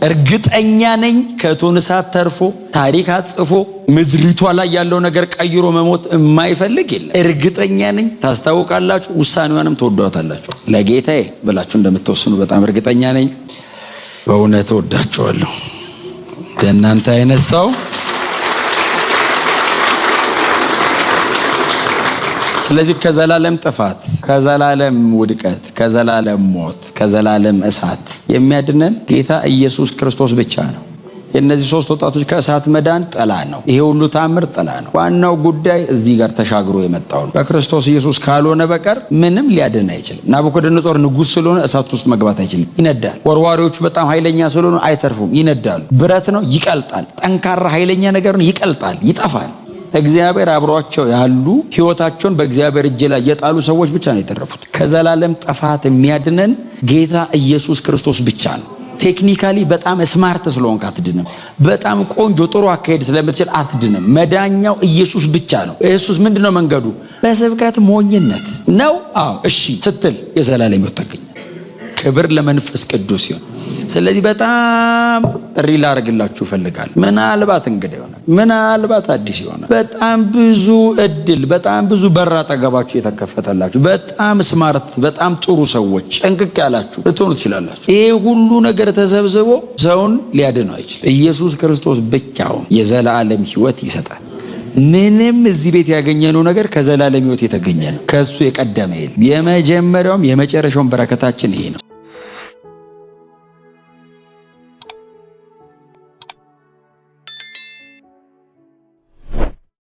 እርግጠኛ ነኝ ከእቶነ እሳት ተርፎ ታሪክ አጽፎ ምድሪቷ ላይ ያለው ነገር ቀይሮ መሞት የማይፈልግ የለም። እርግጠኛ ነኝ። ታስታውቃላችሁ፣ ውሳኔዋንም ትወዷታላችሁ። ለጌታዬ ብላችሁ እንደምትወስኑ በጣም እርግጠኛ ነኝ። በእውነት እወዳችኋለሁ። እንደናንተ አይነት ሰው ስለዚህ ከዘላለም ጥፋት፣ ከዘላለም ውድቀት፣ ከዘላለም ሞት፣ ከዘላለም እሳት የሚያድነን ጌታ ኢየሱስ ክርስቶስ ብቻ ነው። የእነዚህ 3 ወጣቶች ከእሳት መዳን ጥላ ነው። ይሄ ሁሉ ታምር ጥላ ነው። ዋናው ጉዳይ እዚህ ጋር ተሻግሮ የመጣው ነው። በክርስቶስ ኢየሱስ ካልሆነ በቀር ምንም ሊያድን አይችልም። ናቡከደነጾር ንጉሥ ስለሆነ እሳት ውስጥ መግባት አይችልም፣ ይነዳል። ወርዋሪዎቹ በጣም ኃይለኛ ስለሆነ አይተርፉም፣ ይነዳሉ። ብረት ነው፣ ይቀልጣል። ጠንካራ ኃይለኛ ነገር ነው፣ ይቀልጣል፣ ይጠፋል። እግዚአብሔር አብሯቸው ያሉ ሕይወታቸውን በእግዚአብሔር እጅ ላይ የጣሉ ሰዎች ብቻ ነው የተረፉት። ከዘላለም ጥፋት የሚያድነን ጌታ ኢየሱስ ክርስቶስ ብቻ ነው። ቴክኒካሊ በጣም ስማርት ስለሆንክ አትድንም። በጣም ቆንጆ ጥሩ አካሄድ ስለምትችል አትድንም። መዳኛው ኢየሱስ ብቻ ነው። ኢየሱስ ምንድነው መንገዱ? በስብከት ሞኝነት ነው። አዎ እሺ ስትል የዘላለም ሕይወት ታገኛለህ። ክብር ለመንፈስ ቅዱስ ይሁን። ስለዚህ በጣም ጥሪ ላደርግላችሁ እፈልጋለሁ። ምናልባት እንግዲህ ይሆናል፣ ምናልባት አዲስ ይሆናል። በጣም ብዙ እድል፣ በጣም ብዙ በር አጠገባችሁ የተከፈተላችሁ፣ በጣም ስማርት፣ በጣም ጥሩ ሰዎች፣ ጠንቅቅ ያላችሁ ልትሆኑ ትችላላችሁ። ይሄ ሁሉ ነገር ተሰብስቦ ሰውን ሊያድነው አይችልም። ኢየሱስ ክርስቶስ ብቻውን የዘላለም ሕይወት ይሰጣል። ምንም እዚህ ቤት ያገኘነው ነገር ከዘላለም ሕይወት የተገኘ ነው። ከሱ የቀደመ የለም። የመጀመሪያውም የመጨረሻውም በረከታችን ይሄ ነው።